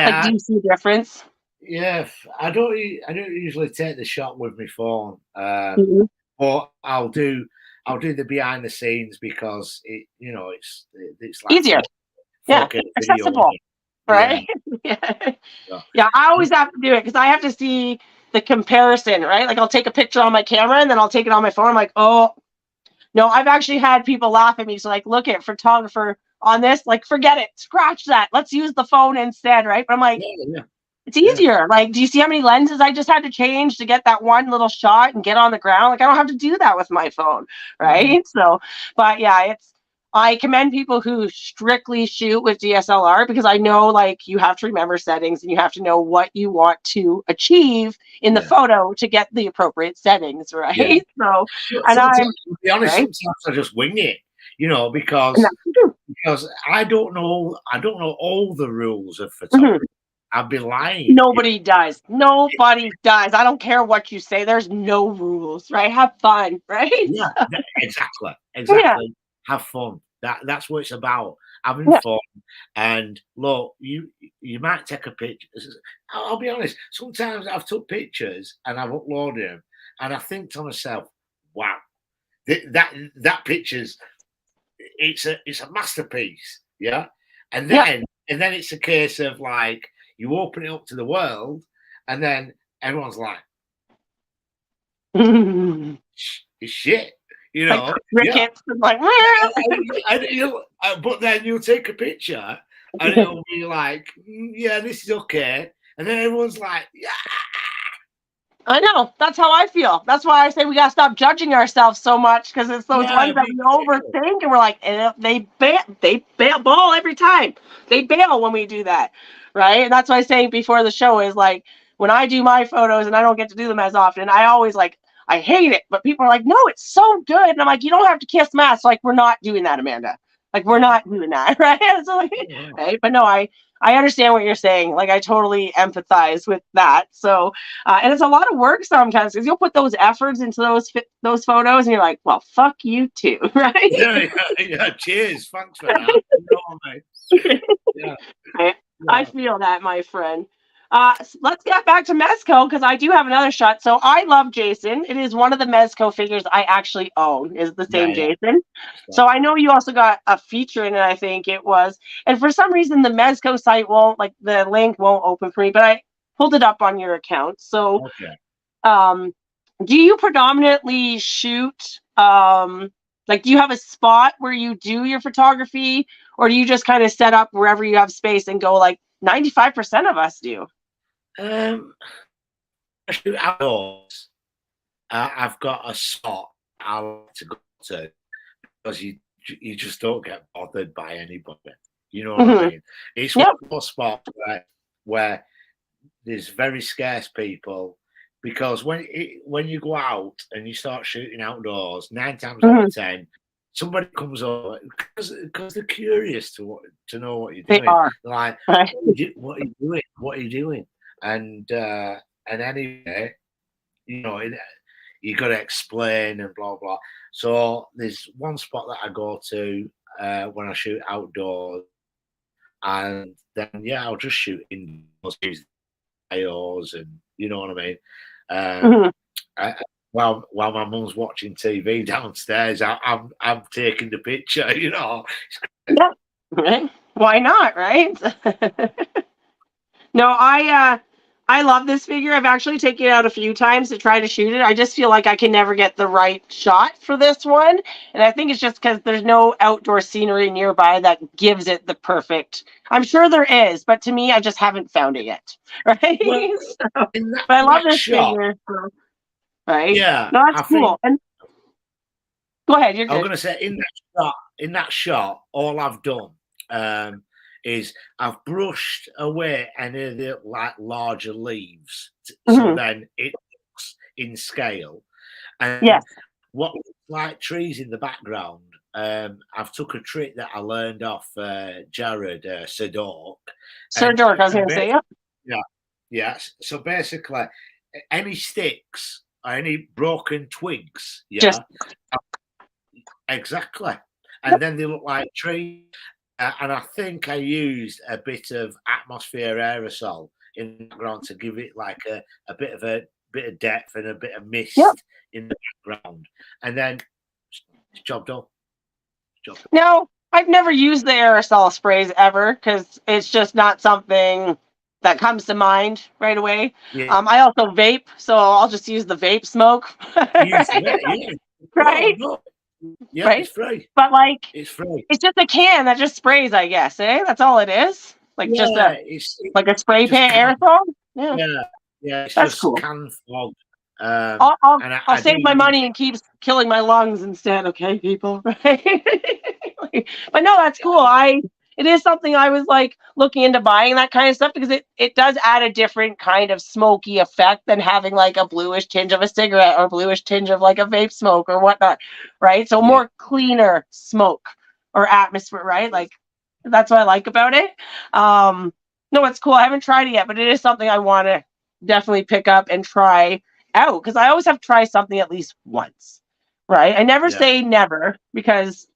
Like yeah, do you see a difference? yeah. I don't usually take the shot with my phone, Mhm. but I'll do the behind the scenes because it's like Easier. Yeah. 4K video. Accessible. Yeah, Right? Yeah. yeah, Yeah, I always have to do it because I have to see the comparison, right? Like I'll take a picture on my camera and then I'll take it on my phone. I'm like, oh no, I've actually had people laugh at me. So like, look at photographer on this, like forget it, scratch that. Let's use the phone instead, right? But I'm like, yeah, it's yeah, easier. Like, do you see how many lenses I just had to change to get that one little shot and get on the ground? Like, I don't have to do that with my phone, yeah, right? So, but yeah, I commend people who strictly shoot with DSLR because I know like you have to remember settings and you have to know what you want to achieve in the yeah. photo to get the appropriate settings, right? Yeah. So, and Sometimes, I'm to be honest, right. sometimes I just wing it, And because that's true. I don't know all the rules of Mhm. photography. I'd be lying. Nobody does. Nobody does. I don't care what you say. There's no rules, right? Have fun, right? Yeah, exactly, Yeah. exactly. Have fun. That's what it's about. Having Yeah. fun. And look, you might take a picture. I'll be honest. Sometimes I've took pictures and I've uploaded them, and I think to myself, "Wow, that picture's it's a masterpiece." Yeah, and Yeah. then it's a case of like you open it up to the world, and then everyone's like, "It's shit," Like Yeah. crickets and like But then you'll take a picture and it'll be like, yeah, this is okay. And then everyone's like, yeah, I know. That's how I feel. That's why I say we gotta stop judging ourselves so much because it's those yeah, ones that be we careful. overthink and we're like, they bail ball every time. They bail when we do that, right? And that's why I was saying before the show is like when I do my photos and I don't get to do them as often, I always like I hate it, but people are like, no, it's so good, and I'm like, you don't have to kiss mask. Like we're not doing that, Amanda. Like we're Yeah, not doing that, right? So like, yeah, right? But no, I understand what you're saying. Like I totally empathize with that. So and it's a lot of work sometimes because you'll put those efforts into those photos, and you're like, "Well, fuck you too," right? yeah, yeah, yeah. Cheers, thanks for that. Mate. Yeah, I yeah, feel that, my friend. Let's get back to Mezco because I do have another shot. So I love Jason. It is one of the Mezco figures I actually own. Is the yeah, same yeah. Jason. So I know you also got a feature in it. I think it was, and for some reason the Mezco site won't like the link won't open for me, but I pulled it up on your account. So Okay. um, do you predominantly shoot like do you have a spot where you do your photography or do you just kind of set up wherever you have space and go like 95% of us do? Um, I shoot outdoors. I've got a spot I like to go to because you just don't get bothered by anybody. You know what I Hmm. mean? It's one Yep. of those spots where there's very scarce people because when you go out and you start shooting outdoors, 9 times out Hmm. of 10, somebody comes over because they're curious to know what you're They doing. are. They're like, Right. what are you doing? What are you doing? And anyway, you know, you got to explain and blah blah. So there's one spot that I go to when I shoot outdoors, and then I'll just shoot indoors, use IOs, and you know what I mean. Mhm. While my mum's watching TV downstairs, I'm taking the picture. You know. Yeah. Right. Why not? Right. No, I love this figure. I've actually taken it out a few times to try to shoot it. I just feel like I can never get the right shot for this one. And I think it's just because there's no outdoor scenery nearby that gives it the perfect. I'm sure there is, but to me, I just haven't found it yet. Right. Well, So, in but I love that this shot, figure. So, right. yeah, No, that's I cool. think And go ahead, you're I'm good. going to say in that shot, all I've done is I've brushed away any of the like larger leaves, so Mhm. then it looks in scale. And Yes. what looks like trees in the background, I've took a trick that I learned off Jared Sadok, Sir George, I was going to say, yep. yeah, yes. So basically, any sticks or any broken twigs, Just, exactly, and then they look like trees. And I think I used a bit of atmosphere aerosol in the background to give it like a bit of depth and a bit of yep. mist in the background, and then job done. Job done. No, I've never used the aerosol sprays ever because it's just not something that comes to mind right away. Yeah, I also vape, so I'll just use the vape smoke. use it. Yeah. Right? No. Yeah, Right? it's free. But like, It's free. it's just a can that just sprays, I guess, eh? That's all it is. Like just Yeah, a like a spray just paint can. aerosol. Yeah, Yeah. It's that's just cool. can fog. I'll I'll, And I'll I do save my use money and keep killing my lungs instead. Okay, people. Right? But no, that's cool. It is something I was like looking into buying that kind of stuff because it does add a different kind of smoky effect than having like a bluish tinge of a cigarette or bluish tinge of like a vape smoke or whatnot, right? So yeah. more cleaner smoke or atmosphere, right? Like that's what I like about it. No, it's cool. I haven't tried it yet, but it is something I want to definitely pick up and try out because I always have to try something at least once, right? I never Yeah. say never because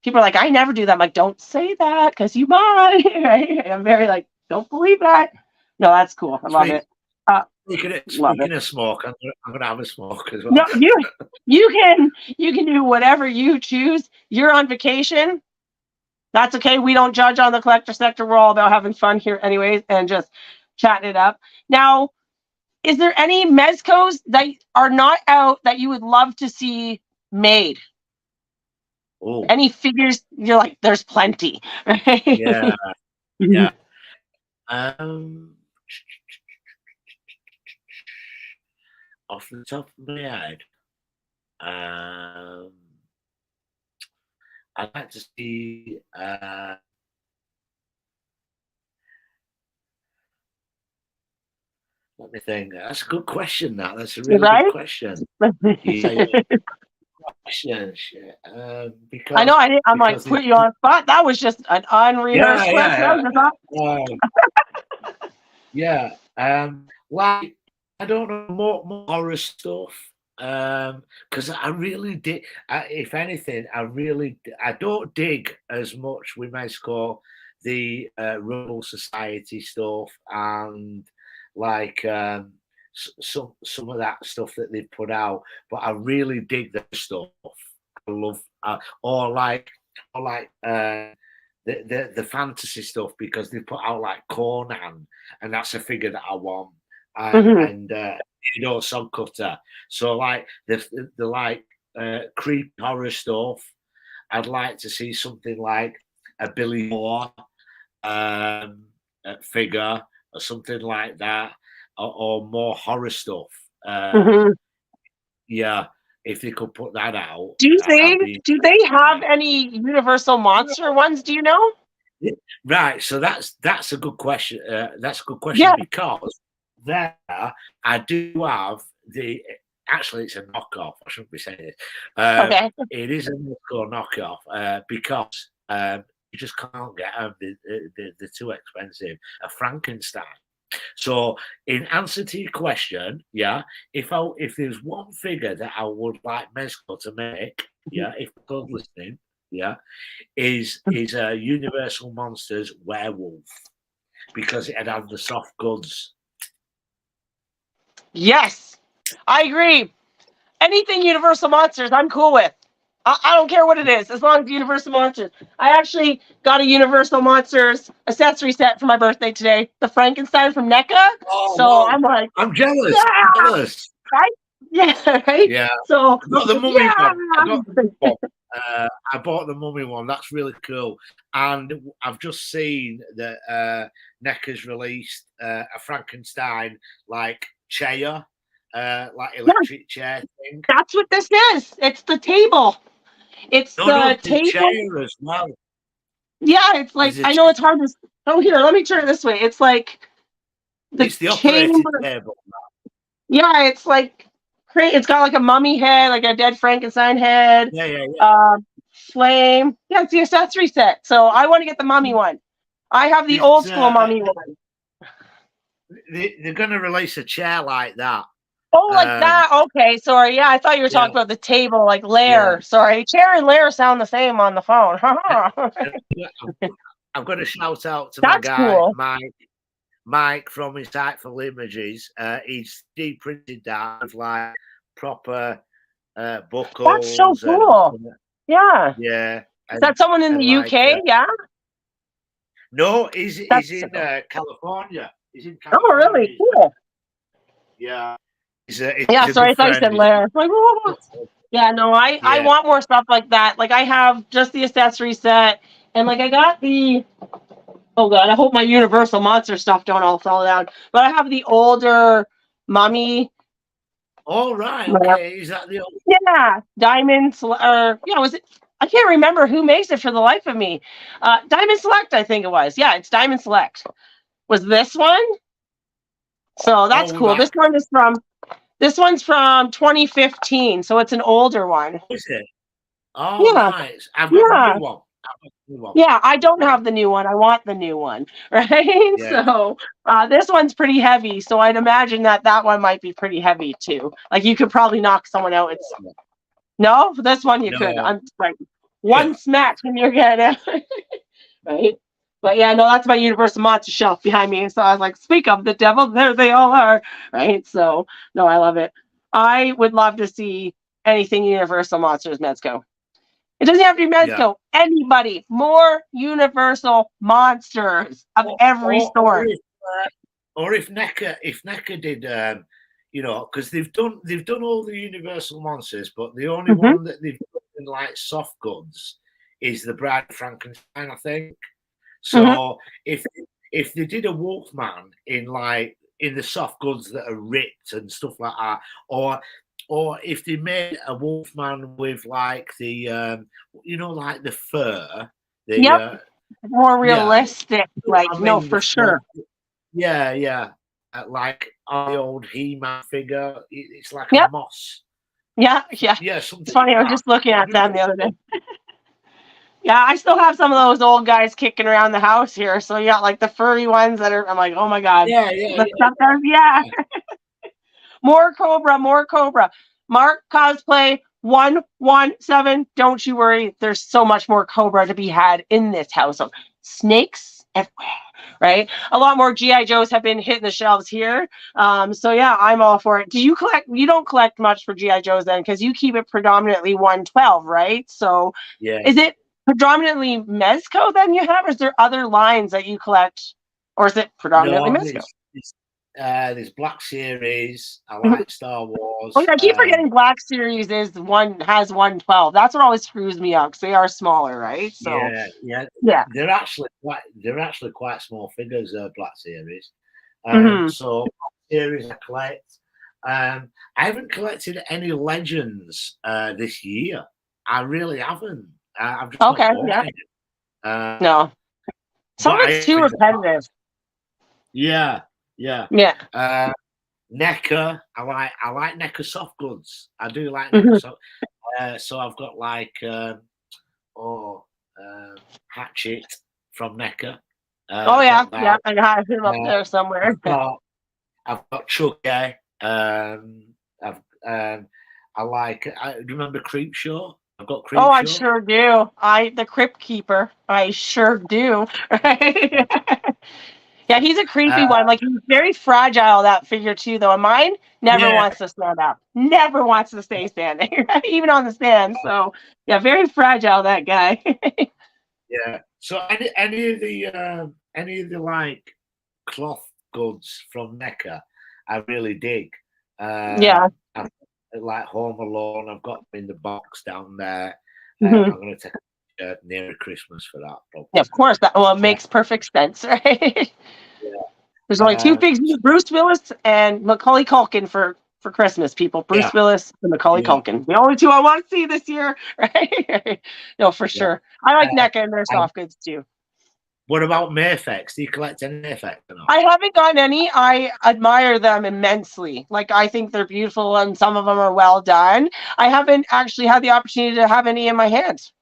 people are like, I never do that. I'm like, don't say that because you might, right? I'm very like, don't believe that. No, that's cool. I love it. Love it. Speaking of smoke, I'm gonna have a smoke as No, well. you can do whatever you choose. You're on vacation. That's okay. We don't judge on the collector sector. We're all about having fun here, anyways, and just chatting it up. Now, is there any mezcos that are not out that you would love to see made? Oh, Any figures? You're like, there's plenty. yeah, yeah. Um, off the top of my head, um, I'd like to see. Let me think. That's a good question. That's a really good Right? question. Yeah, question. Shit. I know. I'm like Because put you on spot. That was just an unrehearsed question. I yeah, was just like, um, yeah. Like I don't know more horror stuff. Because I really did. If anything, I don't dig as much. We may call the Rebel Society stuff and like some of that stuff that they've put out. But I really dig their stuff. I love or like the fantasy stuff because they put out like Conan, and that's a figure that I want, mhm, and Sod Cutter. So like the like creepy horror stuff. I'd like to see something like a Billy Moore figure or something like that, or more horror stuff. mhm. Yeah, if they could put that out, Do I'd they be do they have any Universal Monster ones? Do you know? right. So that's a good question. That's a good question Yeah. because there I do have the. Actually, it's a knockoff. I shouldn't be saying this. Okay. It is a knockoff because you just can't get them. They're too expensive. A Frankenstein. So, in answer to your question, yeah, if there's one figure that I would like Mezco to make, yeah, if Mezco's listening, yeah, is Universal Monsters werewolf because it had the soft goods. Yes, I agree. Anything Universal Monsters, I'm cool with. I don't care what it is, as long as Universal Monsters. I actually got a Universal Monsters accessory set for my birthday today, the Frankenstein from NECA. Oh, So wow. I'm like, I'm jealous. yeah, I'm jealous. right? Yeah, right? Yeah. So, I got the mummy yeah. one. I got the mummy one. I bought the mummy one. That's really cool. And I've just seen that NECA's released a Frankenstein like chair, like electric chair thing. That's what this is. It's the table. It's No, the the table. chair as well. Yeah, it's like, I know it's hard to. Oh, here, let me turn it this way. It's like It's the operating chamber. table. Yeah, it's like it's got like a mummy head, like a dead Frankenstein head. Yeah. Flame. Yeah, it's the accessory set. So I want to get the mummy one. I have the old school mummy one. They're going to release a chair like that. Oh, like that. Okay, sorry. Yeah, I thought you were talking about the table, like lair. Yeah. Sorry, chair and lair sound the same on the phone. I've got a shout out to That's my guy, cool. Mike from Insightful Images. He's de-printed that with like proper buckles. That's so cool. Yeah. Yeah. Is that someone in the UK? Yeah. No, he's in California. He's in California. Oh, really? Cool. Yeah. Sorry, I thought you said lair. Like, yeah, no, I want more stuff like that. Like, I have just the accessory set, and like I got the. Oh god, I hope my Universal Monster stuff don't all fall down. But I have the older mummy. All right. Okay. Is that the old? Yeah, Diamond or was it? I can't remember who makes it for the life of me. Diamond Select, I think it was. Yeah, it's Diamond Select. Was this one? So that's cool. This one's from 2015, so it's an older one. Is it? Oh, yeah. Nice. I've got the new one. Yeah, I don't have the new one. I want the new one, right? Yeah. So this one's pretty heavy, so I'd imagine that one might be pretty heavy too. Like you could probably knock someone out. No, this one you could. I'm like one smack and you're getting it, right? But yeah, no, that's my Universal Monster shelf behind me. So I was like, speak of the devil, there they all are, right? So no, I love it. I would love to see anything Universal Monsters Mezco. It doesn't have to be Mezco. Yeah. Anybody, more Universal Monsters of every sort. Or if NECA did, because they've done all the Universal Monsters, but the only one that they've done in like soft goods is the Bride of Frankenstein, I think. So if they did a Wolfman in the soft goods that are ripped and stuff like that, or if they made a Wolfman with like the like the fur, more realistic, for sure. Like the old He-Man figure, it's like a moss. Yeah. It's funny. I was just looking at them the other day. Yeah, I still have some of those old guys kicking around the house here. So you got like the furry ones I'm like, oh my god. Yeah. More Cobra. Mark Cosplay 117. Don't you worry. There's so much more Cobra to be had in this house. Snakes everywhere, right? A lot more G.I. Joes have been hitting the shelves here. So yeah, I'm all for it. You don't collect much for G.I. Joes then, because you keep it predominantly 112, right? So is it predominantly Mezco then you have, or is there other lines that you collect, or is it predominantly Mezco? There's Black Series. I like Star Wars. Oh, yeah, I keep forgetting Black Series has 112. That's what always screws me up because they are smaller, right? So yeah. They're actually quite small figures. Black Series. So Black Series I collect. I haven't collected any Legends this year. I really haven't. I've just no. Some of it's too repetitive. Yeah. NECA. I like NECA soft goods. I do like NECA soft. So I've got like Hatchet from NECA. Oh I've yeah, got yeah. that. I have him up Uh, there somewhere. I've got I've got Chucky. I've I like. Do you remember Creep Show? I've got Oh, Creep I Show. sure do. The Crypt Keeper. I sure do. Right? Yeah, he's a creepy Uh, one. Like he's very fragile, that figure too, though. And mine never yeah, wants to stand up. Never wants to stay standing, right? Even on the stand. So yeah, very fragile that guy. yeah. So any of the like cloth goods from NECA, I really dig. Yeah. I like Home Alone. I've got them in the box down there. Mhm. I'm going to take near Christmas for that. Yeah, Probably. of course. That well, it Uh, makes perfect sense, right? yeah, There's only two um, things: Bruce Willis and Macaulay Culkin for Christmas. People, yeah, Bruce Willis and Macaulay yeah, Culkin, the only two I want to see this year, right? No, for yeah. sure. I like Uh, NECA and their and soft goods too. what about Mayfex? Do you collect any Mayfex or not? I haven't gotten any. I admire them immensely. Like I think they're beautiful and some of them are well done. I haven't actually had the opportunity to have any in my hands.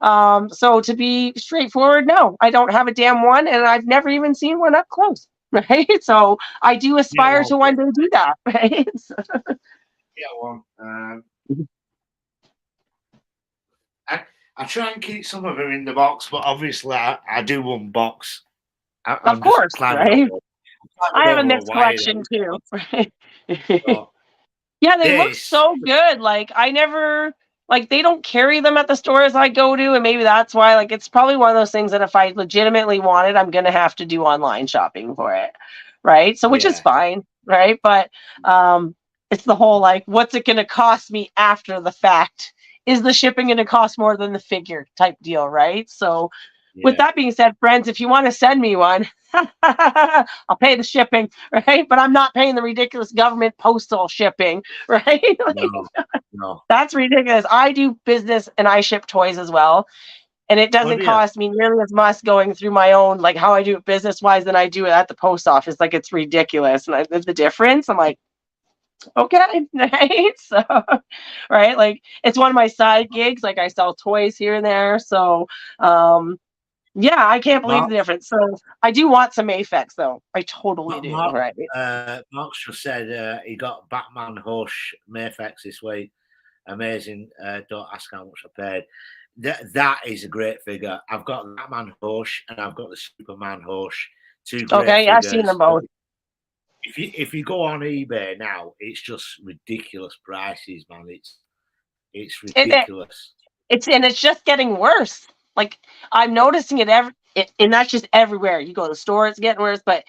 So to be straightforward, no, I don't have a damn one, and I've never even seen one up close. Right. So I do Yeah, aspire well, to one day do that. Right. So, yeah, well. I try and keep some of them in the box, but obviously I do unbox. of I'm just course, right. I climbing have a over a mixed wire. collection too. Right? So Yeah, they look this, so good. Like I never like they don't carry them at the stores I go to, and maybe that's why. Like it's probably one of those things that if I legitimately want it, I'm gonna have to do online shopping for it. Right. So which is yeah, fine, right? But it's the whole like, what's it gonna cost me after the fact? Is the shipping gonna cost more than the figure type deal, right? So with yeah, that being said, friends, if you want to send me one, I'll pay the shipping, right? But I'm not paying the ridiculous government postal shipping, right? Like, no, no. that's ridiculous. I do business and I ship toys as well. And it Oh doesn't dear, cost me nearly as much going through my own, like how I do it business wise than I do it at the post office. Like it's ridiculous. And the difference, I'm like, okay, right? So, right. Like it's one of my side gigs. Like I sell toys here and there. So, um, yeah, I can't believe Mark, the difference. So I do want some Aphex though. I totally do. Mark, Right. Mark's just said he got Batman Hush Mayfex this week. Amazing. Don't ask how much I paid. That is a great figure. I've got Batman Hush and I've got the Superman Hush. Two great Okay. Yeah, I've seen them figures. both. If you go on eBay now, it's just ridiculous prices, man. It's It, ridiculous. it's just getting worse. Like I'm noticing and that's just everywhere. You go to the store, it's getting worse. But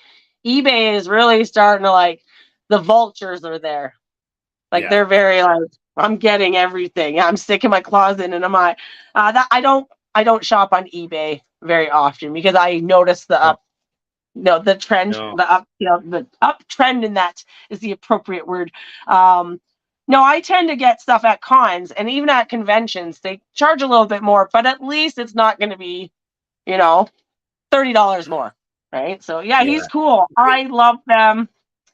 eBay is really starting to like the vultures are there. Like Yeah, they're very like I'm getting everything. I'm sticking my claws in, and I'm like that. I don't shop on eBay very often because I notice the no, up no the trend no, the up the uptrend in that is the appropriate word. No, I tend to get stuff at cons and even at conventions. They charge a little bit more, but at least it's not going to be, you know, $30 more, right? So yeah, yeah, he's cool. I love them.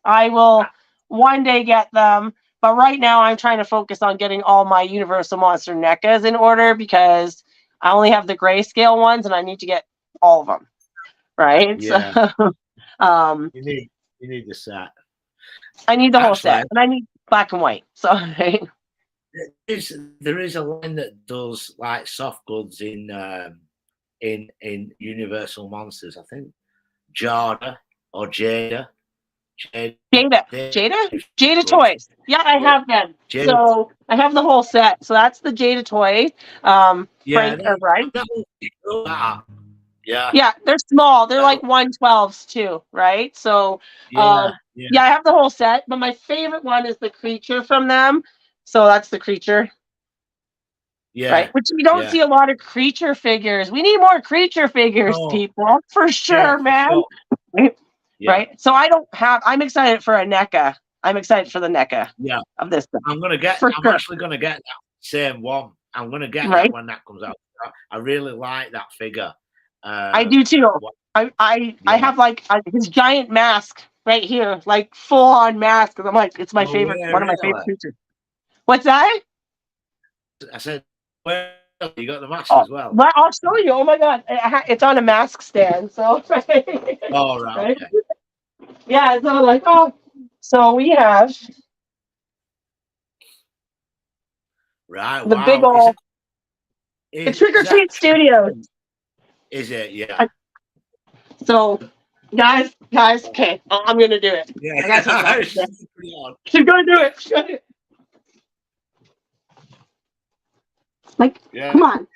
I will one day get them, but right now I'm trying to focus on getting all my Universal Monster NECAs in order because I only have the grayscale ones and I need to get all of them, right? So yeah. um, You need the set. I need the whole Actually, set, and I need black and white. So there is a line that does like soft goods in Universal Monsters. I think Jada or Jada, Jada Toys. Yeah, I have them. Jada. So I have the whole set. So that's the Jada toy. Yeah, Frank or Brian. yeah, Yeah, they're small. They're that- like 112s too, right? So yeah, yeah, yeah, I have the whole set, but my favorite one is the creature from them. So that's the creature, right? yeah, Which we don't yeah. see a lot of creature figures. We need more creature figures, Oh, people, for yeah, sure, for man. sure. Right? Yeah, Right? So I'm excited for a NECA. I'm excited for the NECA yeah. of this stuff, for I'm sure. actually gonna get that same one. I'm gonna get that Right? when that comes out. I really like that figure. I do too. What, I yeah. have like his giant mask right here, like full on mask. Cause I'm like, it's my Well, favorite, where one of my favorite really? creatures. What's that? I said, where You got the mask Oh, as well. but I'll show you. Oh my god, it's on a mask stand. So, Oh, right. right? Okay. Yeah. So like, oh, so we have Right. the big Wow. old the Is Trick or that Treat Studios. Is it? Yeah. So, guys, okay, I'm gonna do it. Yeah. I gotta take it off. It's pretty odd. She's gonna do it. She's gonna do it. Like, Yeah. come on.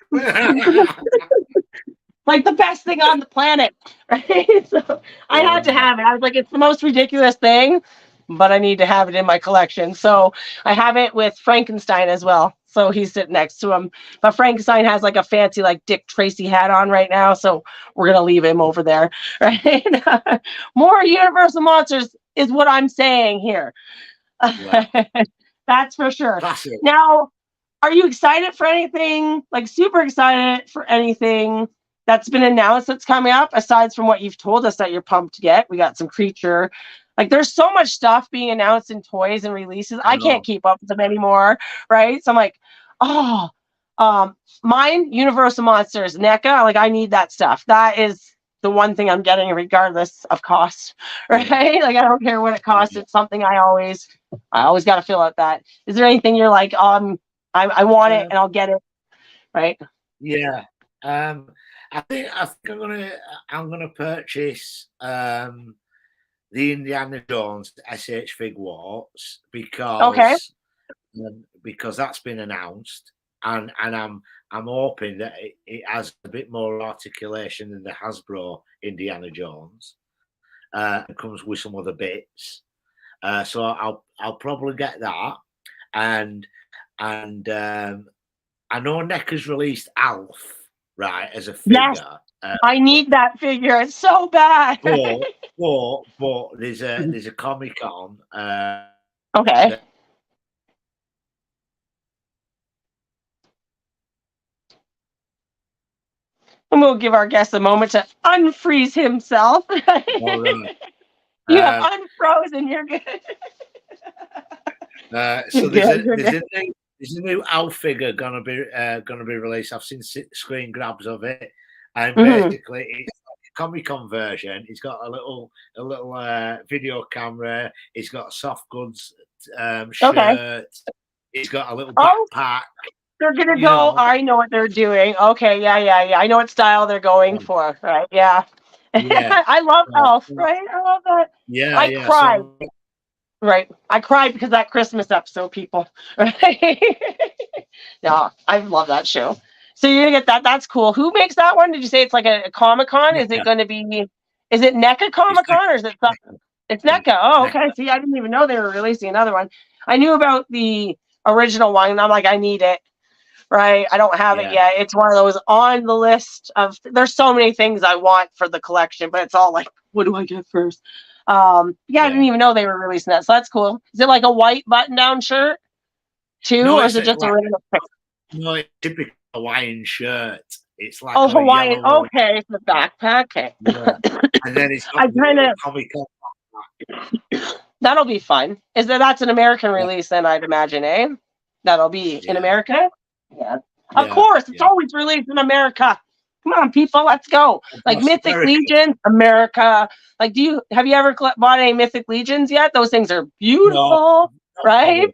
Like the best thing on the planet, right? So I had to have it. I was like, it's the most ridiculous thing, but I need to have it in my collection. So I have it with Frankenstein as well. So he's sitting next to him. But Frankenstein has like a fancy like Dick Tracy hat on right now. So we're gonna leave him over there. Right? More Universal monsters is what I'm saying here. Yeah. That's for sure. Classic. Now, are you excited for anything? Like super excited for anything that's been announced that's coming up, aside from what you've told us that you're pumped to get? We got some creature. Like there's so much stuff being announced in toys and releases. I I can't know. keep up with them anymore. Right. So I'm like, oh, mine, Universal Monsters, NECA. Like I need that stuff. That is the one thing I'm getting regardless of cost. Right. Yeah. Like I don't care what it costs. Yeah. It's something I always got to fill out that. Is there anything you're like, I want it and I'll get it, right? Yeah. I think I'm gonna purchase the Indiana Jones SH Fig Warts Okay. because that's been announced, and I'm hoping that it has a bit more articulation than the Hasbro Indiana Jones. It comes with some other bits, so I'll probably get that, and I know NECA's released Alf, right, as a figure. Yes, I need that figure. It's so bad. but there's a Comic Con. Okay. And we'll give our guest a moment to unfreeze himself. All right. You have unfrozen. You're good. So there's a new Alf figure gonna be released. I've seen screen grabs of it, and basically it's like a Comic-Con version. It's got a little video camera. It's got a soft goods shirt. Okay. It's got a little backpack. They're gonna go. I know what they're doing. Okay, yeah. I know what style they're going for. Right? Yeah. I love Elf. Right? I love that. Yeah. I cried. Right. I cried because that Christmas episode, people. Right? No, I love that show. So you're gonna get that. That's cool. Who makes that one? Did you say it's like a Comic-Con? Is it going to be? Is it NECA Comic-Con or is it something? It's NECA. Oh, okay. See, I didn't even know they were releasing another one. I knew about the original one, and I'm like, I need it. Right. I don't have it yet. It's one of those on the list of. There's so many things I want for the collection, but it's all like, what do I get first? I didn't even know they were releasing that. So that's cool. Is it like a white button-down shirt too, or is it just a regular? No, it's typical Hawaiian shirt. It's like Hawaiian. Okay, the backpack. Okay. Yeah. And then it's got That'll be fun. That's an American release then, I'd imagine, eh? That'll be in America? Yeah. Of course, it's always released in America. Come on, people, let's go. Like Mythic Legions, America. Like, have you ever bought any Mythic Legions yet? Those things are beautiful, right?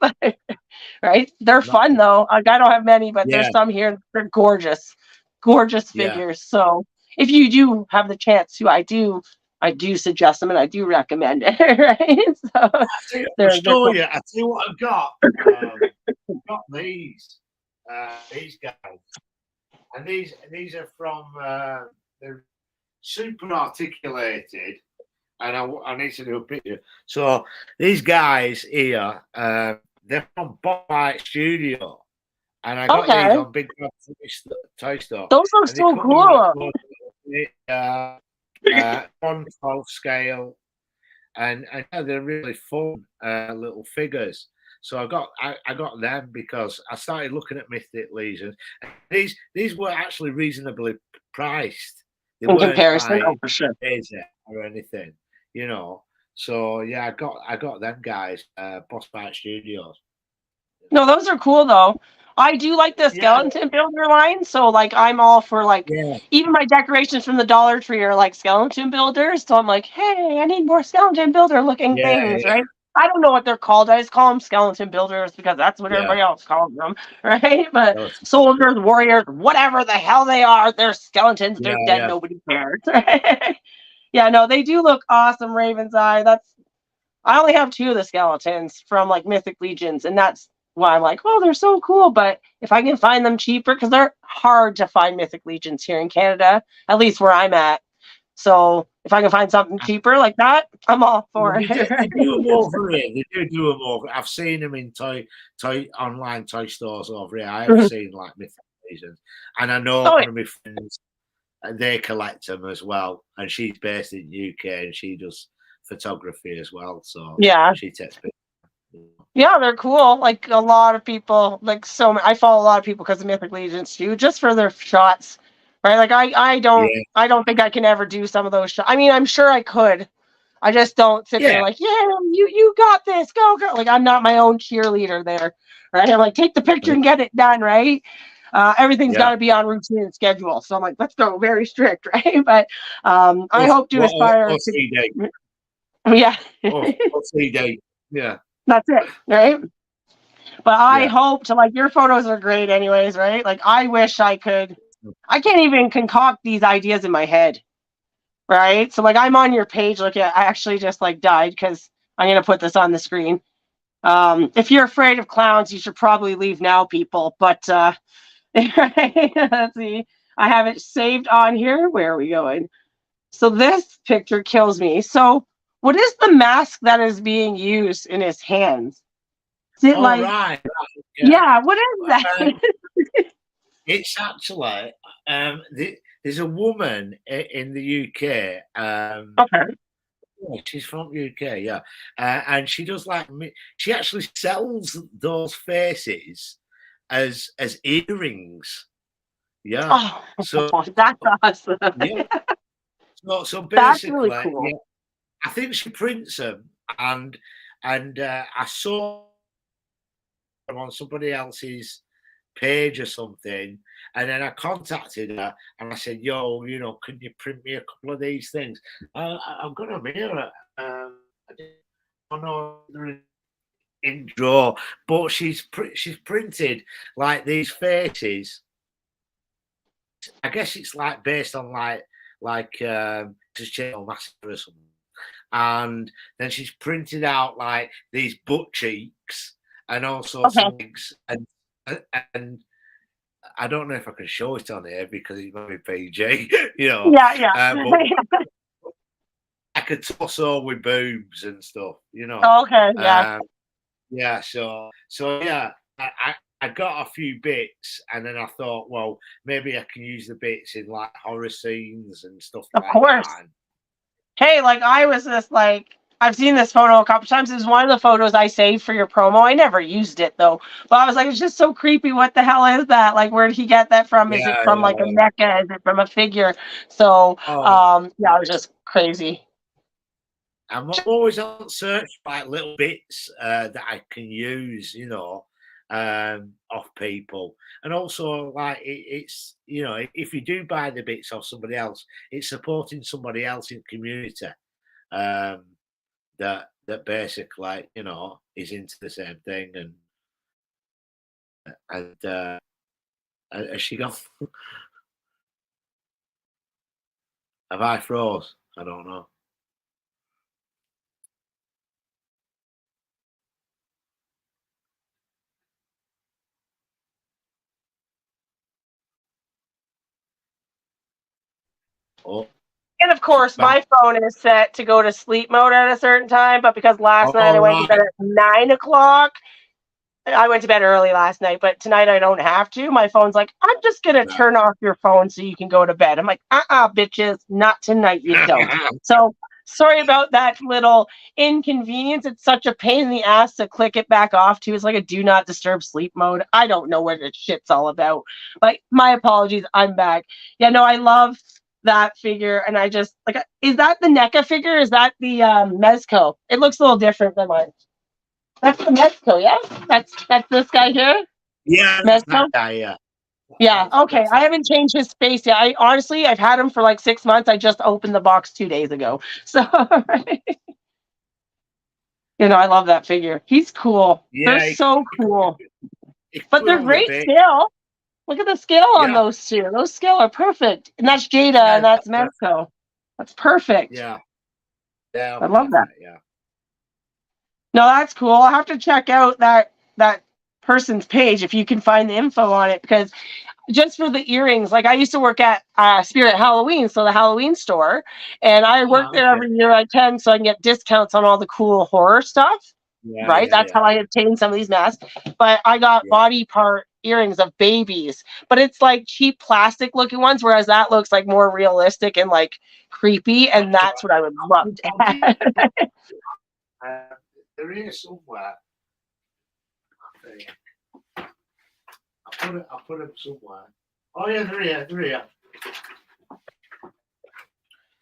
Right? They're fun though. Like, I don't have many, but there's some here. They're gorgeous, gorgeous figures. So if you do have the chance to, I do suggest them and I do recommend it. Right? So I tell you what I've got. I've got these guys. And these are from they're super articulated, and I need to do a picture. So these guys here, they're from Bobite Studio, and I got these on Big Toy Store. Those look so cool. On 12 scale, and they're really fun little figures. So I got them because I started looking at Mythic Legions. These were actually reasonably priced. They in comparison, for sure, or anything, you know. So yeah, I got them guys, Boss Fight Studios. No, those are cool though. I do like the Yeah, skeleton builder line, so like I'm all for like yeah, even my decorations from the Dollar Tree are like skeleton builders. So I'm like, hey, I need more skeleton builder looking yeah, things, yeah, right? I don't know what they're called. I just call them skeleton builders because that's what yeah. everybody else calls them, right? But Skeleton. soldiers, warriors, whatever the hell they are, they're skeletons. Yeah, They're dead. yeah. Nobody cares. Right? Yeah, no, they do look awesome. Raven's Eye. That's I only have two of the skeletons from like Mythic Legions, and that's why I'm like, oh, they're so cool. But if I can find them cheaper, because they're hard to find Mythic Legions here in Canada, at least where I'm at. So if I can find something cheaper like that, I'm all for They do, it. Right? they do them over here. They do them over. I've seen them in online toy stores over here. I have seen like Mythic Legions, and I know Oh, one of my friends. They collect them as well, and she's based in UK, and she does photography as well. So yeah. she takes pictures. Yeah, they're cool. Like a lot of people, like so many, I follow a lot of people because of Mythic Legions too, just for their shots. Right? Like Yeah, I don't think I can ever do some of those shots. I mean, I'm sure I could. I just don't sit there yeah, like, yeah, you got this, go go. Like I'm not my own cheerleader there, right? I'm like, take the picture and get it done, right? Everything's got yeah. to be on routine and schedule. So I'm like, let's go, very strict, right? But I hope to aspire Or to, 3D. yeah, Or 3D. Yeah, that's it, right? But I yeah. hope to like your photos are great, anyways, right? Like I wish I could. I can't even concoct these ideas in my head, right? So like I'm on your page. Look, I actually just like died because I'm gonna put this on the screen. If you're afraid of clowns, you should probably leave now, people. But let's see. I have it saved on here. Where are we going? So this picture kills me. So what is the mask that is being used in his hands? Is it All like, right. Yeah. yeah, what is that? It's actually there's a woman in the UK. Okay. Yeah, she's from UK, yeah, and she does like she actually sells those faces as earrings. Yeah, Oh, so that's awesome. yeah, so That's really basically, cool. yeah, I think she prints them, and I saw them on somebody else's page or something, and then I contacted her and I said, "Yo, can you print me a couple of these things? I've got them here. I don't know they're in drawer, but she's printed like these faces. I guess it's like based on just Channel Massacre or something, and then she's printed out like these butt cheeks and also Okay. some legs and I don't know if I can show it on here because it might be PG, Yeah, yeah. but like a torso with boobs and stuff, Okay, yeah. Yeah, so yeah, I got a few bits, and then I thought, well, maybe I can use the bits in like horror scenes and stuff Of like course. that. Hey, like I was just like I've seen this photo a couple times. It was one of the photos I saved for your promo. I never used it though. But I was like, it's just so creepy. What the hell is that? Like, where did he get that from? Is it Yeah, from like a yeah. mecha? Is it from a figure? So Oh, yeah, it was just crazy. I'm always on search for like little bits that I can use, off people, and also like it's if you do buy the bits off somebody else, it's supporting somebody else in the community um, that basically is into the same thing, and has she gone? Have I froze? I don't know. Oh, And of she's course, back. my phone is set to go to sleep mode at a certain time. But because last night I All went to bed right. at 9 o'clock, I went to bed early last night, but tonight I don't have to. My phone's like, I'm just gonna turn off your phone so you can go to bed. I'm like, bitches, not tonight, you don't. So sorry about that little inconvenience. It's such a pain in the ass to click it back off to. It's like a do not disturb sleep mode. I don't know what this shit's all about. But my apologies, I'm back. Yeah, no, I love that figure, and I just like, is that the NECA figure? Is that the Mezco? It looks a little different than mine. That's the Mexico, yeah? That's this guy here? Yeah, Mezco? yeah. Yeah. Okay. That's I it. haven't changed his space yet. I honestly, I've had him for like 6 months. I just opened the box 2 days ago. So, I love that figure. He's cool. They're Yeah, so cool, it but could they're only great be. scale. Look at the scale on Yeah, those two. Those scale are perfect. And that's Jada yeah, and that's Mezco. That's perfect. yeah, yeah, I love that. perfect. Yeah, No, that's cool. I'll have to check out that person's page if you can find the info on it, because just for the earrings, like I used to work at Spirit Halloween, so the Halloween store, and I work there okay. every year I can, so I can get discounts on all the cool horror stuff. Yeah, Right, yeah, that's how yeah, I obtained some of these masks. But I got yeah. body part earrings of babies, but it's like cheap plastic looking ones, whereas that looks like more realistic and like creepy, and That's that's what I would love to have. uh, there is somewhere. I think. I put it somewhere. Oh yeah, they're here.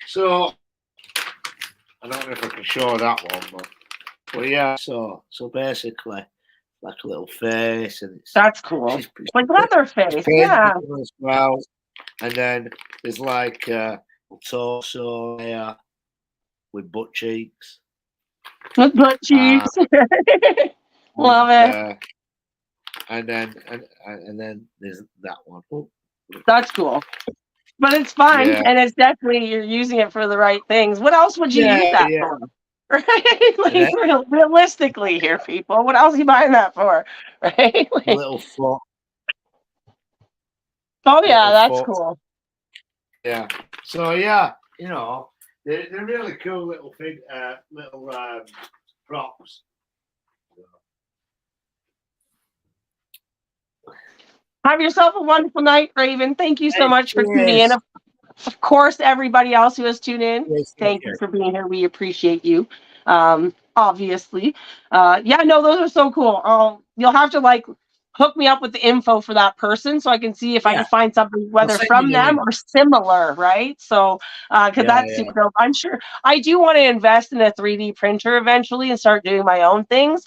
So I don't know if I can show that one, but yeah. So basically, like a little face, and That's cool. she's Like she's Leatherface, painted yeah. as well, and then there's like a torso there with butt cheeks. With butt Uh, cheeks. and, Love it. uh, and then there's that one. Oh, That's cool. But it's fun, yeah, and it's definitely you're using it for the right things. What else would you use that yeah. for? Right? And Like then realistically here, people. What else are you buying that for? Right? Like, little foot, oh yeah, little that's foot. cool. Yeah. So yeah, they're really cool little props. Have yourself a wonderful night, Raven. Thank you so Hey, much for tuning in. cheers. Of course, everybody else who has tuned in, Yes, thank thank you you. for being here. We appreciate you. Obviously. Yeah, no, those are so cool. You'll have to like hook me up with the info for that person so I can see if I Yeah, can find something I'll whether send you from the them link. or similar, right? So, because Yeah, that's yeah, super dope. I'm sure I do want to invest in a 3D printer eventually and start doing my own things,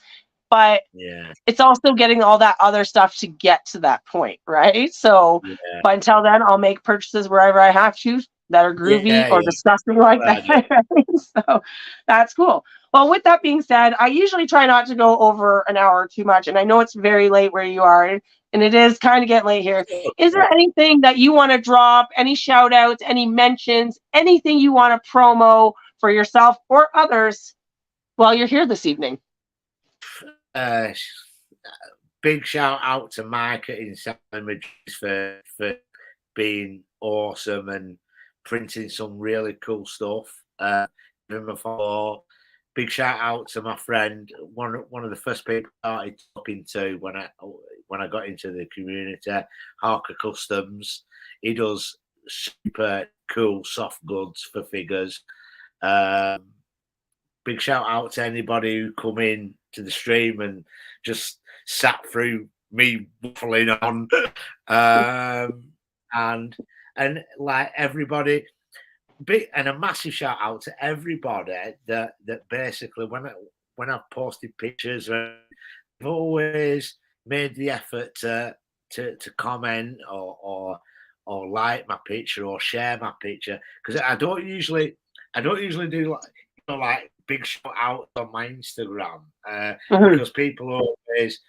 but yeah, it's also getting all that other stuff to get to that point, right? So, yeah, but until then, I'll make purchases wherever I have to that are groovy yeah, or yeah. disgusting like Good that. idea. So that's cool. Well, with that being said, I usually try not to go over an hour too much, and I know it's very late where you are, and it is kind of getting late here. Is there Okay. anything that you want to drop? Any shout outs, any mentions, anything you want to promo for yourself or others while you're here this evening? Uh, Big shout out to Mike at Inside Images for being awesome and printing some really cool stuff. Give him a follow. Big shout out to my friend, one of the first people I started talking to when I got into the community, Harker Customs. He does super cool soft goods for figures. Um, Big shout out to anybody who come in to the stream and just sat through me waffling on. And like everybody, and a massive shout out to everybody that basically when I've posted pictures, I've always made the effort to comment or like my picture or share my picture, because I don't usually do like big shout out on my Instagram, Mhm. because people always,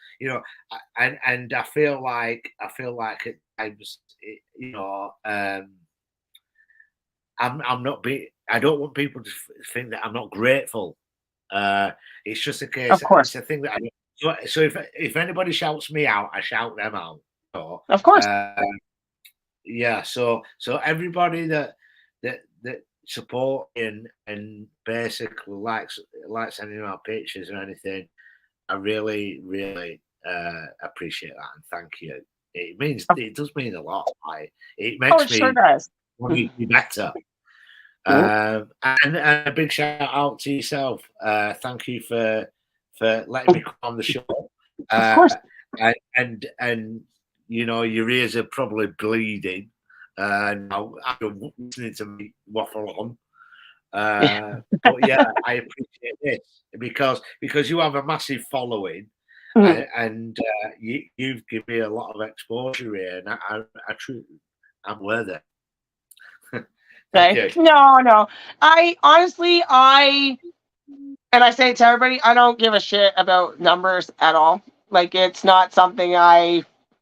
and I feel like at times, I'm not be I don't want people to think that I'm not grateful. It's just a Of case. It's course. a thing that I don't. So if anybody shouts me out, I shout them out. So, Of course. uh, yeah. So everybody that support and basically likes sending out pictures or anything, I really appreciate that and thank you. It does mean a lot. It Oh, makes it sure me does. want to be better. Mhm. And a big shout out to yourself. Thank you for letting me come on the show. Of Uh, course. and your ears are probably bleeding now after listening to me waffle on. But yeah, I appreciate this because you have a massive following, and you've given me a lot of exposure here, and I truly, I'm worth it. Thank Okay. you. No. I honestly, and I say it to everybody, I don't give a shit about numbers at all. Like, it's not something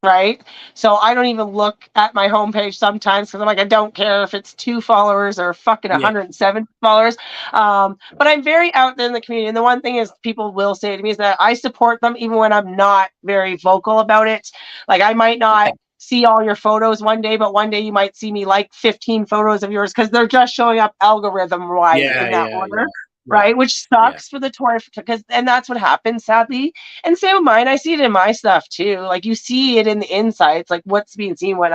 right? So I don't even look at my homepage sometimes because I'm like, I don't care if it's 2 followers or fucking Yeah. 107 followers. But I'm very out there in the community. And the one thing is, people will say to me is that I support them even when I'm not very vocal about it. Like, I might not see all your photos one day, but one day you might see me like 15 photos of yours because they're just showing up algorithm wise in that order. Right, which sucks for the toy, because, and that's what happens, sadly. And same with mine. I see it in my stuff too. Like, you see it in the insights, like what's being seen when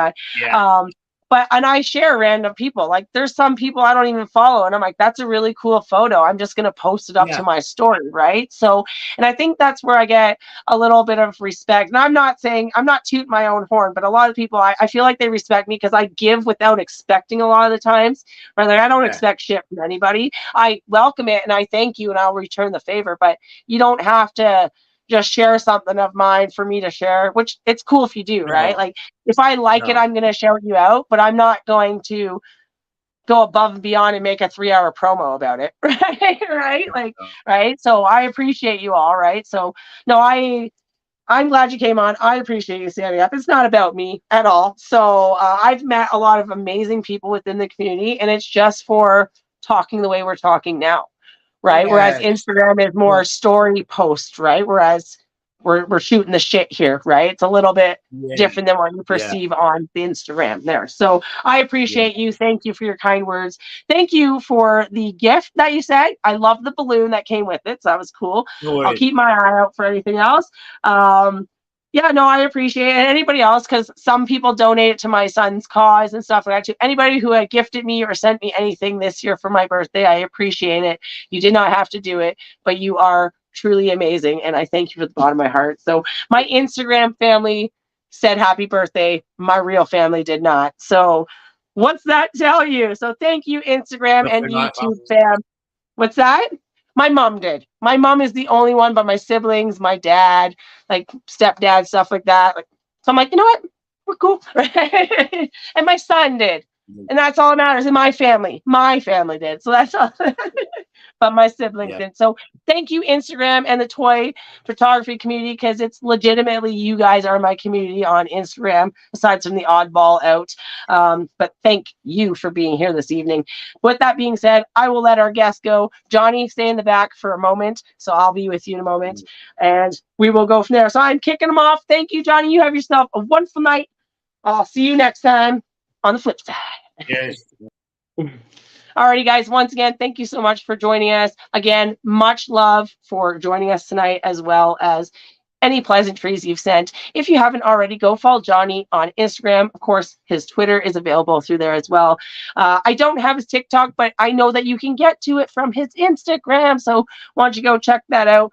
but and I share random people. Like, there's some people I don't even follow, and I'm like, that's a really cool photo. I'm just gonna post it up to my story, right? So, and I think that's where I get a little bit of respect. And I'm not tooting my own horn, but a lot of people, I feel like they respect me because I give without expecting a lot of the times. Right? Like, I don't expect shit from anybody. I welcome it and I thank you and I'll return the favor, but you don't have to just share something of mine for me to share, which it's cool if you do, right? Like, if I like it, I'm going to shout you out, but I'm not going to go above and beyond and make a 3-hour promo about it. Right. Like, right. So I appreciate you all. Right. So no, I'm glad you came on. I appreciate you standing up. It's not about me at all. So I've met a lot of amazing people within the community, and it's just for talking the way we're talking now, right? Whereas Instagram is more story post, right? Whereas we're shooting the shit here, right? It's a little bit different than what you perceive on the Instagram there. So I appreciate you. Thank you for your kind words. Thank you for the gift that you said. I love the balloon that came with it. So that was cool. I'll keep my eye out for anything else. No, I appreciate it. And anybody else, because some people donate it to my son's cause and stuff like that too. Anybody who had gifted me or sent me anything this year for my birthday, I appreciate it. You did not have to do it, but you are truly amazing. And I thank you from the bottom of my heart. So my Instagram family said happy birthday. My real family did not. So what's that tell you? So thank you, Instagram and YouTube fam. What's that? My mom did. My mom is the only one, but my siblings, my dad, like stepdad, stuff like that. Like, so I'm like, you know what? We're cool. And my son did. And that's all that matters in my family. My family did. So that's all. But my siblings did. So thank you, Instagram and the toy photography community, because it's legitimately, you guys are my community on Instagram, aside from the oddball out. But thank you for being here this evening. With that being said, I will let our guest go. Johnny, stay in the back for a moment. So I'll be with you in a moment. And we will go from there. So I'm kicking them off. Thank you, Johnny. You have yourself a wonderful night. I'll see you next time on the flip side. Yes. Alrighty, guys, once again, thank you so much for joining us. Again, much love for joining us tonight, as well as any pleasantries you've sent. If you haven't already, go follow Johnny on Instagram. Of course, his Twitter is available through there as well. I don't have his TikTok, but I know that you can get to it from his Instagram. So why don't you go check that out?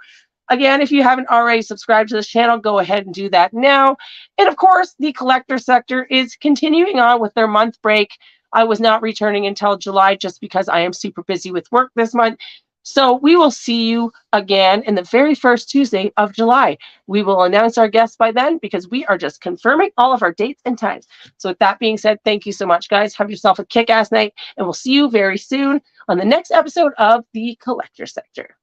Again, if you haven't already subscribed to this channel, go ahead and do that now. And of course, the collector sector is continuing on with their month break. I was not returning until July just because I am super busy with work this month. So we will see you again in the very first Tuesday of July. We will announce our guests by then because we are just confirming all of our dates and times. So with that being said, thank you so much, guys. Have yourself a kick-ass night, and we'll see you very soon on the next episode of The Collector Sector.